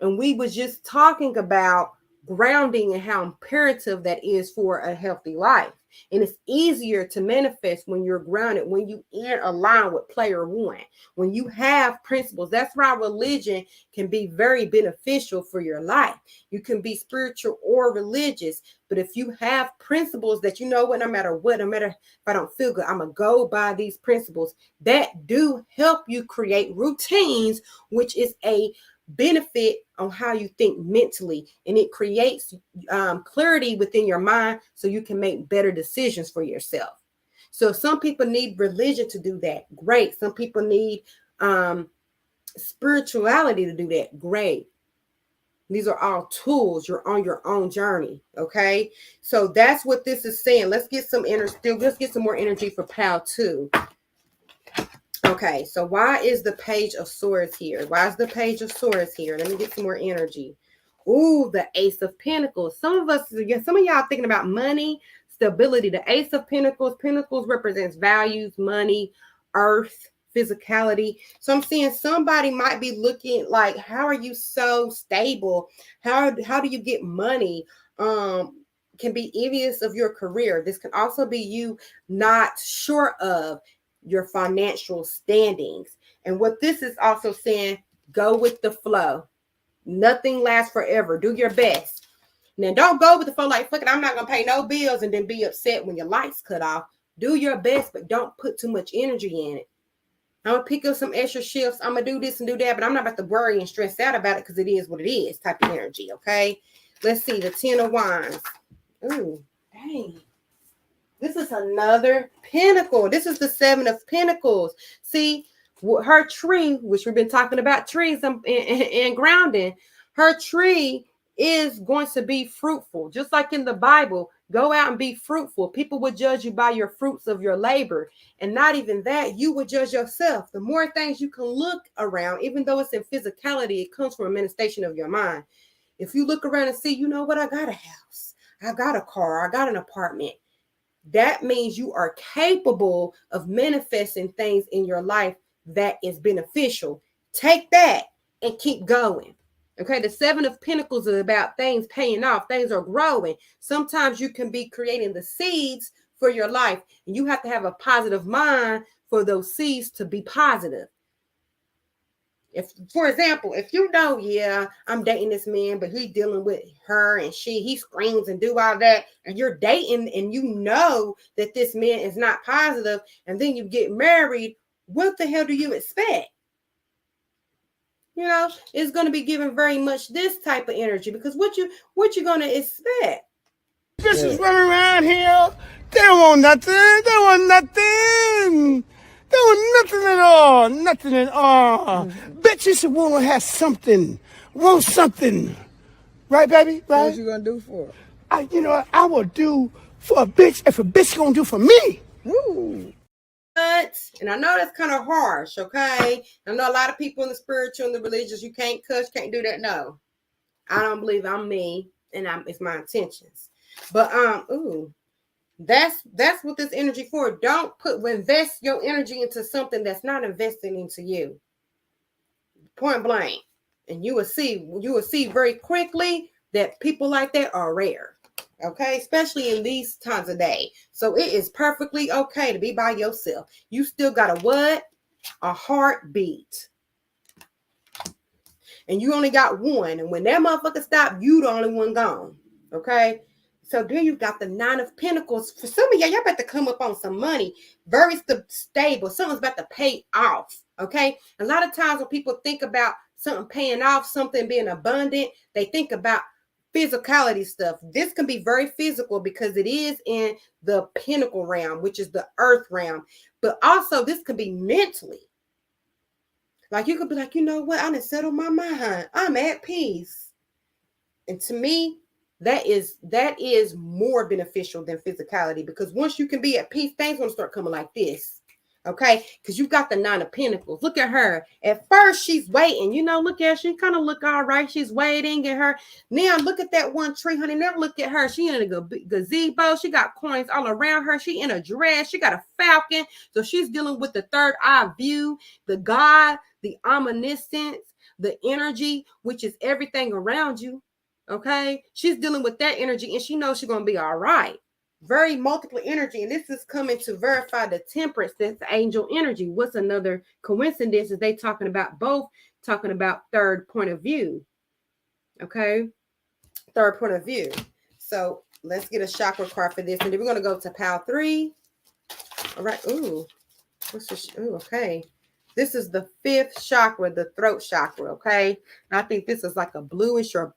And we was just talking about grounding and how imperative that is for a healthy life. And it's easier to manifest when you're grounded, when you in align with player one, when you have principles. That's why religion can be very beneficial for your life. You can be spiritual or religious, but if you have principles that you know what, no matter if I don't feel good, I'm gonna go by these principles that do help you create routines, which is a benefit on how you think mentally, and it creates clarity within your mind so you can make better decisions for yourself. So some people need religion to do that. Great. Some people need spirituality to do that. Great. These are all tools. You're on your own journey. Okay. So that's what this is saying. Let's get some energy. Let's get some more energy for Pal 2. Okay. So why is the Page of Swords here? Why is the Page of Swords here? Let me get some more energy. Ooh, the Ace of Pentacles. Some of y'all thinking about money, stability. The Ace of Pentacles. Pentacles represents values, money, earth, physicality. So I'm seeing somebody might be looking like, how are you so stable? How do you get money? Can be envious of your career. This can also be you not sure of your financial standings. And what this is also saying, go with the flow. Nothing lasts forever. Do your best. Now, don't go with the flow like, fuck it, I'm not going to pay no bills and then be upset when your lights cut off. Do your best, but don't put too much energy in it. I'm going to pick up some extra shifts. I'm going to do this and do that, but I'm not about to worry and stress out about it because it is what it is type of energy, okay? Let's see, the 10 of Wands. Ooh, dang. This is another pentacle. This is the 7 of Pentacles. See, her tree, which we've been talking about trees and grounding, her tree is going to be fruitful. Just like in the Bible, go out and be fruitful. People would judge you by your fruits of your labor. And not even that, you would judge yourself. The more things you can look around, even though it's in physicality, it comes from a manifestation of your mind. If you look around and see, you know what, I got a house, I got a car, I got an apartment. That means you are capable of manifesting things in your life that is beneficial. Take that and keep going. Okay, the 7 of Pentacles is about things paying off. Things are growing. Sometimes you can be creating the seeds for your life, and you have to have a positive mind for those seeds to be positive. If, for example, if you know, yeah, I'm dating this man, but he's dealing with her and he screams and do all that, and you're dating and you know that this man is not positive, and then you get married, what the hell do you expect? You know, it's going to be given very much this type of energy, because what you going to expect? Bitches running around here, they don't want nothing. They want nothing. They want nothing at all. Nothing at all. Bitches want to have something. Want something. Right, baby? Right? What you gonna do for it? You know what? I will do for a bitch if a bitch gonna do for me. Woo. And I know that's kind of harsh, okay? I know a lot of people in the spiritual and the religious, you can't cuss, can't do that. No, I don't believe. I'm me, and it's my intentions. But that's what this energy for. Don't invest your energy into something that's not investing into you. Point blank. And you will see very quickly that people like that are rare. Okay, especially in these times of day. So it is perfectly okay to be by yourself. You still got a heartbeat. And you only got one. And when that motherfucker stop, you the only one gone. Okay. So then you got the 9 of Pentacles. For some of y'all about to come up on some money. Very stable. Something's about to pay off. Okay. A lot of times when people think about something paying off, something being abundant, they think about physicality stuff. This can be very physical because it is in the pinnacle realm, which is the earth realm. But also this could be mentally. Like you could be like, you know what? I done settled my mind. I'm at peace. And to me, that is more beneficial than physicality, because once you can be at peace, things gonna start coming like this. Okay, because you've got the 9 of Pentacles. Look at her. At first, she's waiting. You know, look at her. She kind of look all right. She's waiting at her. Now, look at that one tree, honey. Now, look at her. She in a gazebo. She got coins all around her. She in a dress. She got a falcon. So she's dealing with the third eye view, the God, the omniscience, the energy, which is everything around you. Okay, she's dealing with that energy, and she knows she's going to be all right. Very multiple energy, and this is coming to verify the Temperance. That's angel energy. What's another coincidence is they talking about third point of view. Okay, third point of view. So let's get a chakra card for this, and then we're going to go to pile 3. All right. Ooh, what's this? Ooh, okay. This is the 5th chakra, the throat chakra. Okay, and I think this is like a bluish or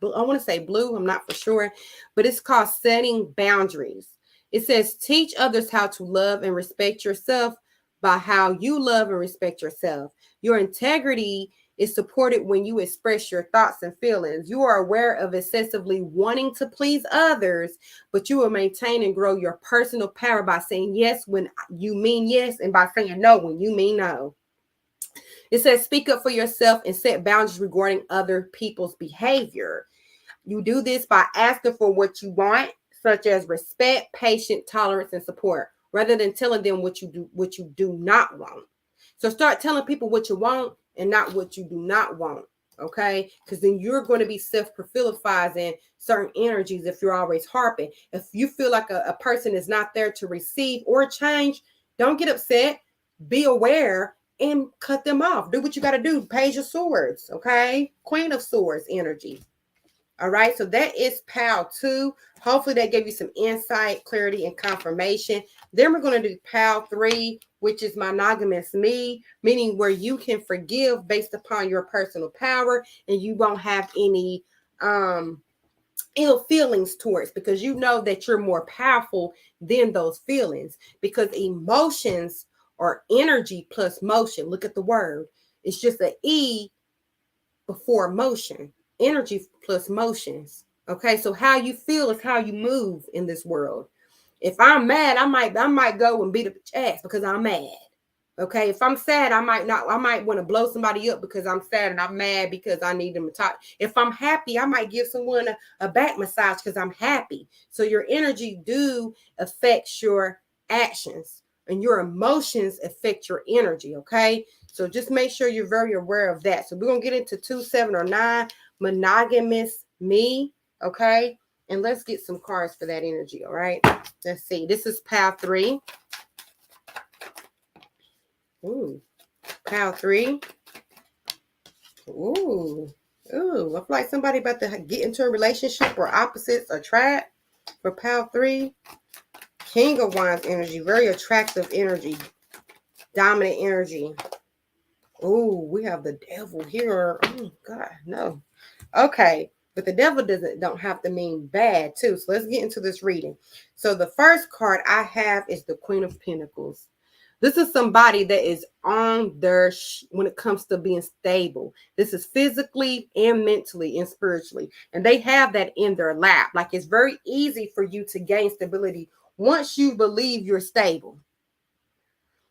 I want to say blue, I'm not for sure, but it's called setting boundaries. It says, teach others how to love and respect yourself by how you love and respect yourself. Your integrity is supported when you express your thoughts and feelings. You are aware of excessively wanting to please others, but you will maintain and grow your personal power by saying yes when you mean yes and by saying no when you mean no. It says speak up for yourself and set boundaries regarding other people's behavior. You do this by asking for what you want, such as respect, patience, tolerance, and support, rather than telling them what you do not want. So start telling people what you want and not what you do not want. Okay, because then you're going to be self-fulfillifying certain energies if you're always harping. If you feel like a person is not there to receive or change, don't get upset. Be aware and cut them off. Do what you got to do. Page of Swords. Okay, Queen of Swords energy. All right, so that is Pal 2. Hopefully that gave you some insight, clarity, and confirmation. Then we're going to do Pal 3, which is monogamous me, meaning where you can forgive based upon your personal power and you won't have any ill feelings towards, because you know that you're more powerful than those feelings, because emotions are energy plus motion. Look at the word. It's just an E before motion. Energy plus motions. Okay, so how you feel is how you move in this world. If I'm mad, I might go and beat up the ass because I'm mad. Okay, if I'm sad, I might want to blow somebody up because I'm sad, and I'm mad because I need them to talk. If I'm happy, I might give someone a back massage because I'm happy. So your energy do affect your actions, and your emotions affect your energy. Okay, so just make sure you're very aware of that. So we're gonna get into 2, 7, or 9. Monogamous me. Okay, and let's get some cards for that energy. All right, let's see. This is Pal 3. Ooh, Pal 3. Ooh, I feel like somebody about to get into a relationship, or opposites or trap for Pal 3. King of Wands energy, very attractive energy, dominant energy. Ooh, we have the devil here. Oh God, no. Okay, but the devil don't have to mean bad too. So let's get into this reading. So the first card I have is the Queen of Pentacles. This is somebody that is on their when it comes to being stable. This is physically and mentally and spiritually. And they have that in their lap. Like, it's very easy for you to gain stability once you believe you're stable.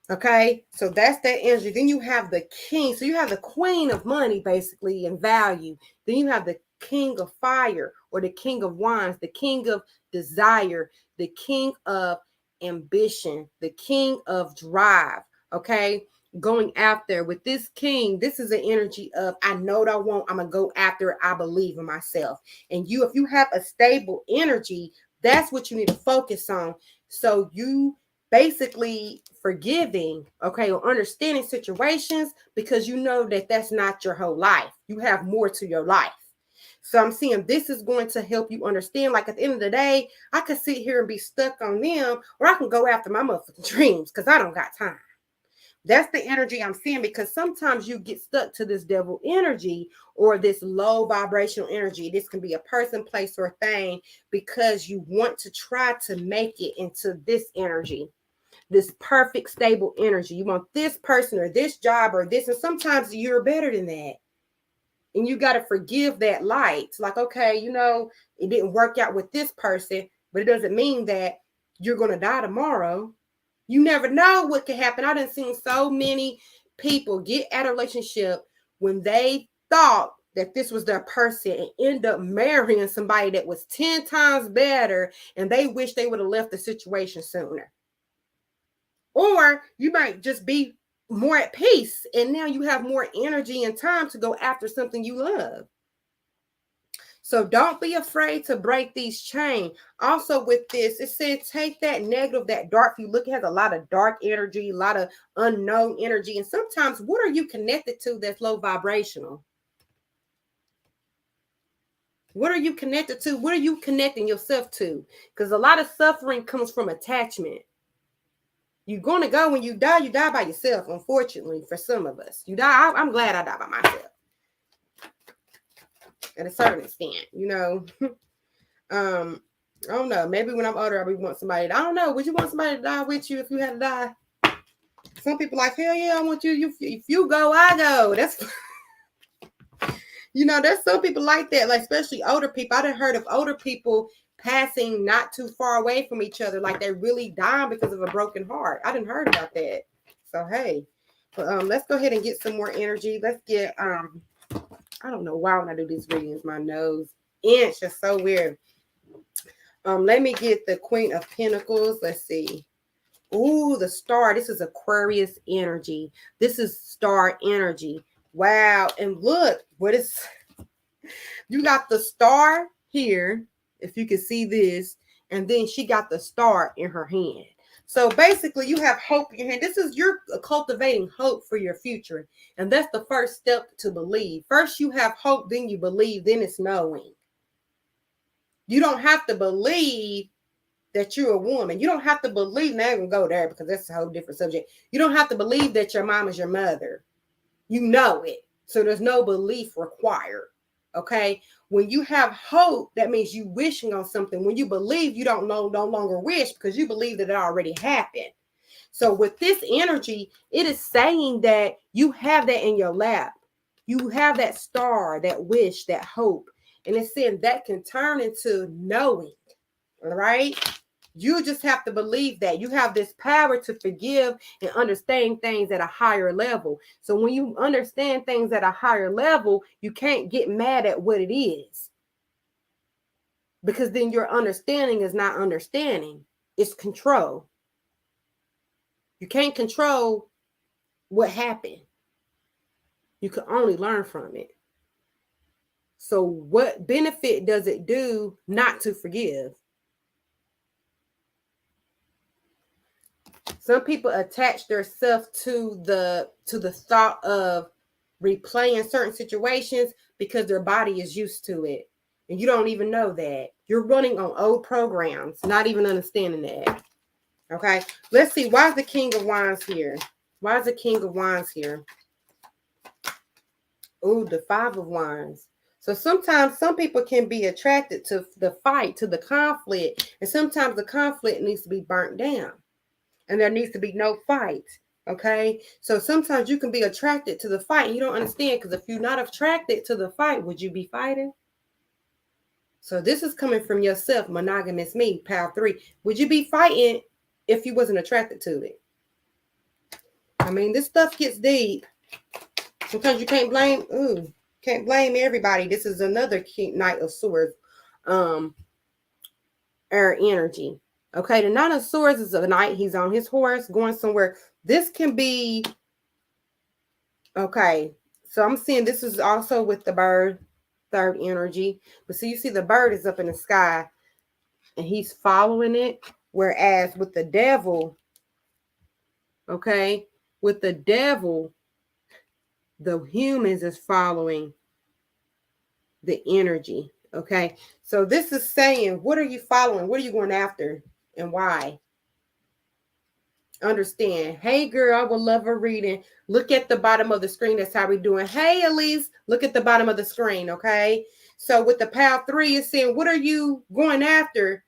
Okay, so that's that energy. Then you have the king. So you have the queen of money, basically, and value. Then you have the king of fire, or the king of wands, the king of desire, the king of ambition, the king of drive. Okay, going after. With this king, this is an energy of, I know what I want, I'm gonna go after it, I believe in myself. And you, if you have a stable energy, that's what you need to focus on. So you basically forgiving, okay, or understanding situations, because you know that that's not your whole life. You have more to your life. So I'm seeing this is going to help you understand, like, at the end of the day, I could sit here and be stuck on them, or I can go after my motherfucking dreams because I don't got time. That's the energy I'm seeing, because sometimes you get stuck to this devil energy or this low vibrational energy. This can be a person, place, or thing, because you want to try to make it into this energy, this perfect, stable energy. You want this person or this job or this, and sometimes you're better than that. And you got to forgive that light. It's like, okay, you know, it didn't work out with this person, but it doesn't mean that you're going to die tomorrow. You never know what could happen. I done seen so many people get out of a relationship when they thought that this was their person and end up marrying somebody that was 10 times better, and they wish they would have left the situation sooner. Or you might just be more at peace, and now you have more energy and time to go after something you love. So don't be afraid to break these chains. Also with this, it said take that negative, that dark. If you look, it has a lot of dark energy, a lot of unknown energy. And sometimes, what are you connected to that's low vibrational? What are you connected to? What are you connecting yourself to? Because a lot of suffering comes from attachment. You're going to go, when you die by yourself, unfortunately, for some of us. You die, I'm glad I die by myself. At a certain extent, you know. I don't know. Maybe when I'm older, I would want somebody. I don't know. Would you want somebody to die with you if you had to die? Some people like, hell yeah, I want you. If you go, I go. That's You know, there's some people like that, like especially older people. I done heard of older people passing not too far away from each other, like they really dying because of a broken heart. I didn't heard about that. So hey, but let's go ahead and get some more energy. Let's get I don't know why when I do these readings, my nose inch is so weird. Let me get the Queen of Pentacles. Let's see. Ooh, the star. This is Aquarius energy. This is star energy. Wow. And look, what is you got the star here, if you can see this, and then she got the star in her hand. So basically, you have hope in your hand. This is you're cultivating hope for your future. And that's the first step to believe. First, you have hope, then you believe, then it's knowing. You don't have to believe that you're a woman. You don't have to believe, now I'm going to go there because that's a whole different subject. You don't have to believe that your mom is your mother. You know it. So there's no belief required. Okay. When you have hope, that means you wishing on something. When you believe, you don't no longer wish because you believe that it already happened. So with this energy, it is saying that you have that in your lap. You have that star, that wish, that hope. And it's saying that can turn into knowing. All right. You just have to believe that you have this power to forgive and understand things at a higher level. So when you understand things at a higher level, you can't get mad at what it is. Because then your understanding is not understanding. It's control. You can't control what happened. You can only learn from it. So what benefit does it do not to forgive? Some people attach themselves to the thought of replaying certain situations because their body is used to it. And you don't even know that. You're running on old programs, not even understanding that. Okay, let's see. Why is the King of Wands here? Why is the King of Wands here? Oh, the Five of Wands. So sometimes some people can be attracted to the fight, to the conflict. And sometimes the conflict needs to be burnt down. And there needs to be no fight. Okay. So sometimes you can be attracted to the fight and you don't understand, because if you're not attracted to the fight, would you be fighting? So this is coming from yourself, monogamous me, pile 3. Would you be fighting if you wasn't attracted to it? I mean, this stuff gets deep. Sometimes you can't blame, can't blame everybody. This is another Knight of Swords, air energy. Okay, the Knight of Swords is a knight. He's on his horse going somewhere. This can be, okay, so I'm seeing this is also with the bird, third energy. But so you see the bird is up in the sky and he's following it. Whereas with the devil, okay, with the devil, the humans is following the energy. Okay, so this is saying, what are you following? What are you going after? And why? Understand. Hey girl, I would love a reading. Look at the bottom of the screen. That's how we're doing. Hey Elise, look at the bottom of the screen. Okay, so with the pile 3, it's saying, what are you going after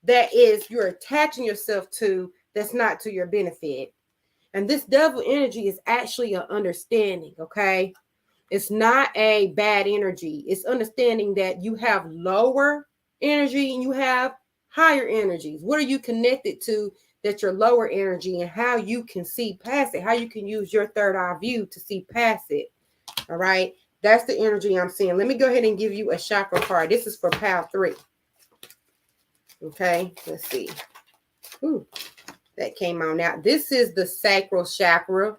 that is you're attaching yourself to, that's not to your benefit? And this devil energy is actually an understanding. Okay, it's not a bad energy. It's understanding that you have lower energy and you have higher energies. What are you connected to that your lower energy, and how you can see past it, how you can use your third eye view to see past it. All right. That's the energy I'm seeing. Let me go ahead and give you a chakra card. This is for pile 3. Okay. Let's see. Ooh, that came on out. This is the sacral chakra.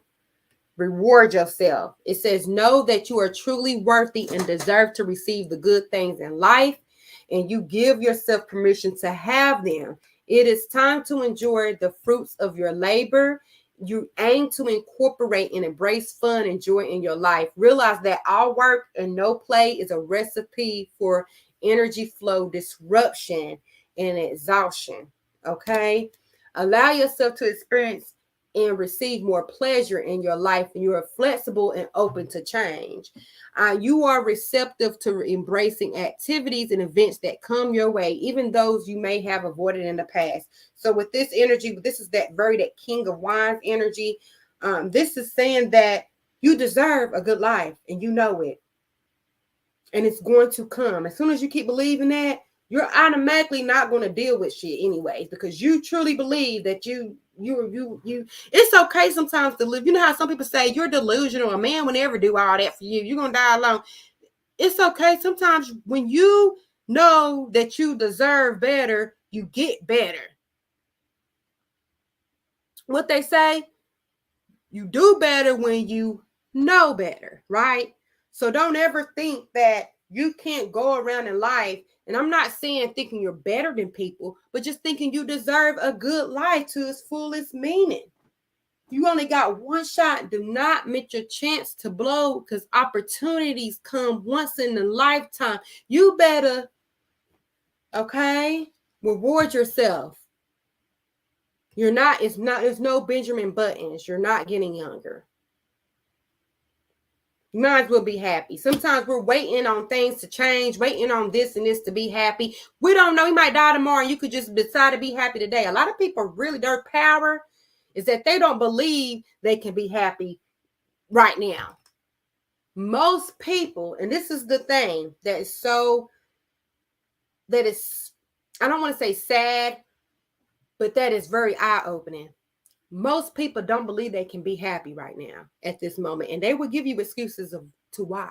Reward yourself. It says, know that you are truly worthy and deserve to receive the good things in life, and you give yourself permission to have them. It is time to enjoy the fruits of your labor. You aim to incorporate and embrace fun and joy in your life. Realize that all work and no play is a recipe for energy flow disruption and exhaustion. Okay? Allow yourself to experience and receive more pleasure in your life, and you are flexible and open to change. You are receptive to embracing activities and events that come your way, even those you may have avoided in the past. So with this energy, this is that King of Wands energy. This is saying that you deserve a good life and you know it. And it's going to come. As soon as you keep believing that, you're automatically not going to deal with shit anyways, because you truly believe that you it's okay sometimes to live. You know how some people say you're delusional, a man will never do all that for you, you're gonna die alone. It's okay sometimes when you know that you deserve better, you get better. What they say, you do better when you know better, right? So don't ever think that you can't go around in life. And I'm not saying thinking you're better than people, but just thinking you deserve a good life to its fullest meaning. You only got one shot. Do not miss your chance to blow, because opportunities come once in a lifetime. You better, okay, reward yourself. There's no Benjamin Buttons. You're not getting younger. You might as well be happy. Sometimes we're waiting on things to change, waiting on this and this to be happy. We don't know. You might die tomorrow and you could just decide to be happy today. A lot of people really, their power is that they don't believe they can be happy right now. Most people, and this is the thing that is, I don't want to say sad, but that is very eye-opening. Most people don't believe they can be happy right now at this moment, and they will give you excuses to why.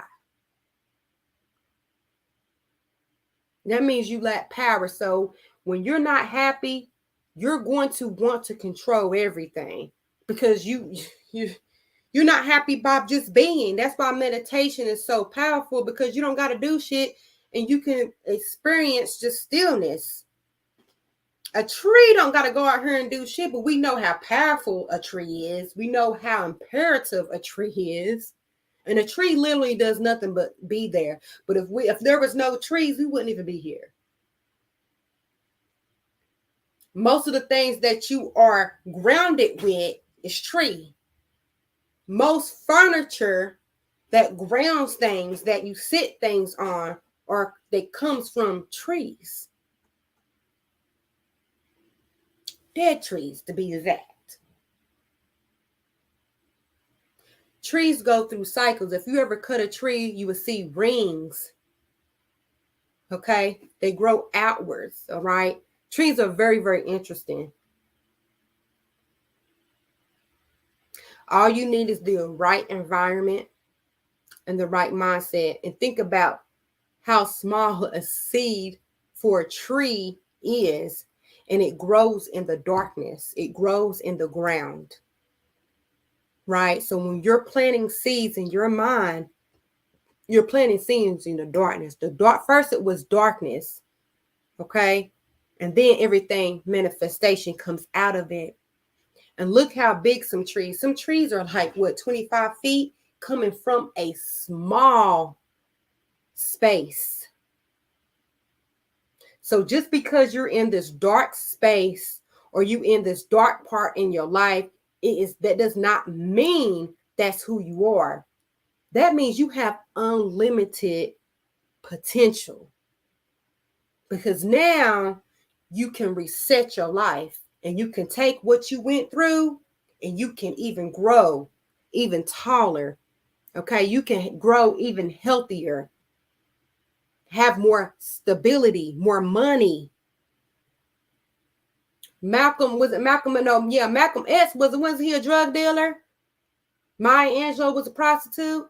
That means you lack power. So when you're not happy, you're going to want to control everything, because you're not happy by just being. That's why meditation is so powerful, because you don't got to do shit and you can experience just stillness. A tree don't got to go out here and do shit, but we know how powerful a tree is. We know how imperative a tree is. And a tree literally does nothing but be there. But if there was no trees, we wouldn't even be here. Most of the things that you are grounded with is tree. Most furniture that grounds things, that you sit things on, that comes from trees. Dead trees, to be exact. Trees go through cycles. If you ever cut a tree, you will see rings. Okay? They grow outwards, all right? Trees are very, very interesting. All you need is the right environment and the right mindset. And think about how small a seed for a tree is. And it grows in the darkness. It grows in the ground. Right? So when you're planting seeds in your mind, you're planting seeds in the darkness. First it was darkness. Okay? And then everything, manifestation, comes out of it. And look how big some trees are like, 25 feet, coming from a small space. So just because you're in this dark space, or you in this dark part in your life, that does not mean that's who you are. That means you have unlimited potential, because now you can reset your life, and you can take what you went through and you can even grow even taller. Okay, you can grow even healthier, have more stability, more money. Malcolm X wasn't he a drug dealer? Maya Angelou was a prostitute.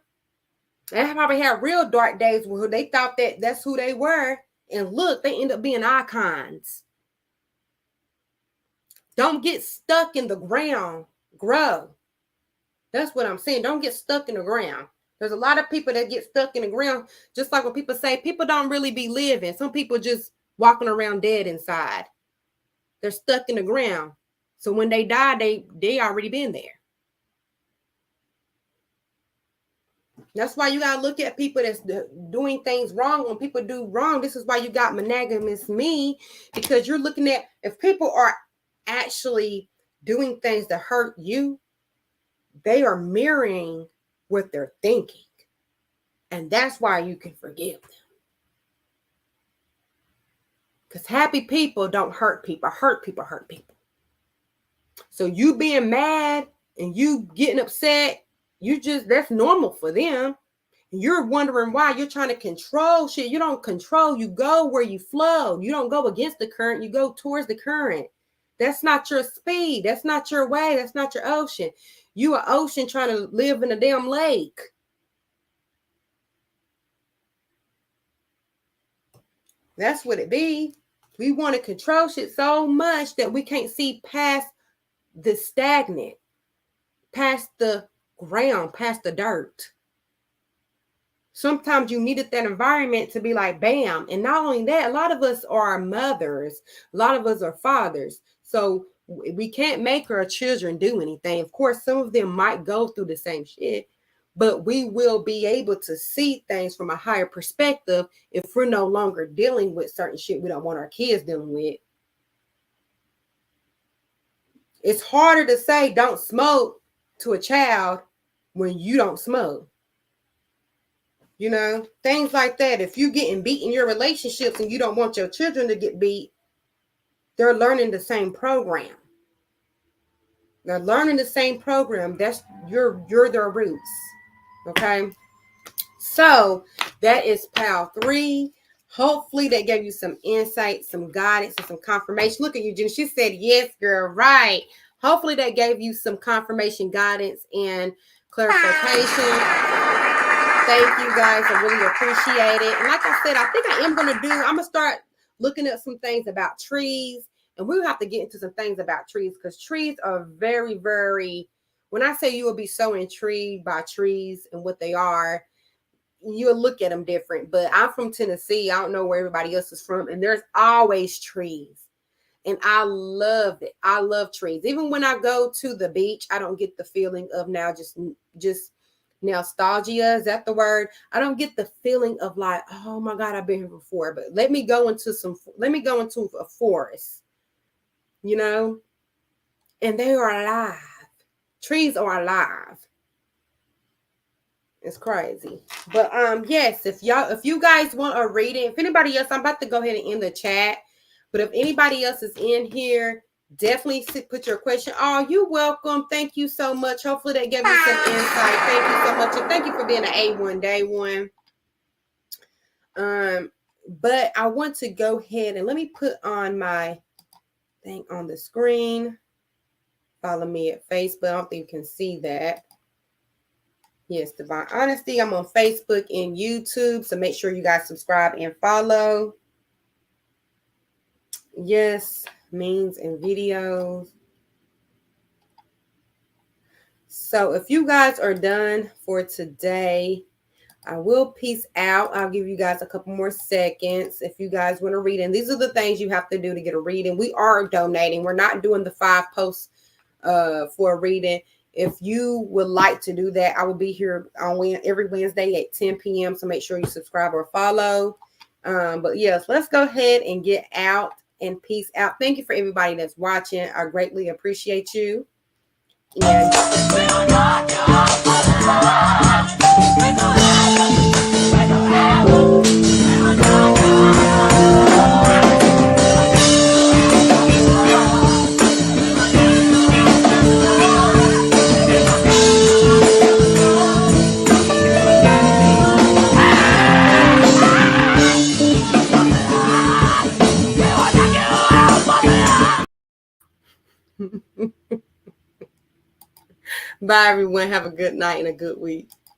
They probably had real dark days where they thought that that's who they were. And look, they end up being icons. Don't get stuck in the ground. Grow. That's what I'm saying. Don't get stuck in the ground. There's a lot of people that get stuck in the ground. Just like when people say, people don't really be living. Some people just walking around dead inside. They're stuck in the ground. So when they die, they already been there. That's why you got to look at people that's doing things wrong. When people do wrong, this is why you got monogamous me, because you're looking at, if people are actually doing things that hurt you, they are mirroring what they're thinking. And that's why you can forgive them. Because happy people don't hurt people. Hurt people hurt people. So you being mad and you getting upset, that's normal for them. You're wondering why. You're trying to control shit. You don't control. You go where you flow. You don't go against the current. You go towards the current. That's not your speed. That's not your way. That's not your ocean. You an ocean trying to live in a damn lake. That's what it be. We want to control shit so much that we can't see past the stagnant, past the ground, past the dirt. Sometimes you needed that environment to be like, bam. And not only that, a lot of us are mothers. A lot of us are fathers. So we can't make our children do anything. Of course, some of them might go through the same shit, but we will be able to see things from a higher perspective if we're no longer dealing with certain shit we don't want our kids dealing with. It's harder to say don't smoke to a child when you don't smoke. You know, things like that. If you're getting beat in your relationships and you don't want your children to get beat, they're learning the same program. They're learning the same program. That's you're their roots. Okay. So that is PAL 3. Hopefully that gave you some insight, some guidance, and some confirmation. Look at you, Jenny. She said, yes, girl, right. Hopefully that gave you some confirmation, guidance, and clarification. Thank you guys. I really appreciate it. And like I said, I think I'm going to start looking at some things about trees. And we'll have to get into some things about trees because trees are very, very, when I say you will be so intrigued by trees and what they are, you'll look at them different. But I'm from Tennessee. I don't know where everybody else is from. And there's always trees. And I love it. I love trees. Even when I go to the beach, I don't get the feeling of now just nostalgia. Is that the word? I don't get the feeling of like, oh my God, I've been here before. But let me go into a forest, you know, and they are alive. Trees are alive. It's crazy. But yes, if you guys want a reading, if anybody else, I'm about to go ahead and end the chat. But if anybody else is in here, definitely put your question. Oh, you're welcome. Thank you so much. Hopefully that gave you some insight. Thank you so much. And thank you for being an A1 day one. But I want to go ahead and let me put on my thing on the screen. Follow me at Facebook. I don't think you can see that. Yes, Divine Honesty. I'm on Facebook and YouTube. So make sure you guys subscribe and follow. Yes, memes and videos. So if you guys are done for today, I will peace out. I'll give you guys a couple more seconds if you guys want to read. And these are the things you have to do to get a reading. We are donating. We're not doing the 5 posts for a reading. If you would like to do that, I will be here on every Wednesday at 10 p.m. So make sure you subscribe or follow. But yes, let's go ahead and get out and peace out. Thank you for everybody that's watching. I greatly appreciate you. And bye, everyone. Have a good night and a good week.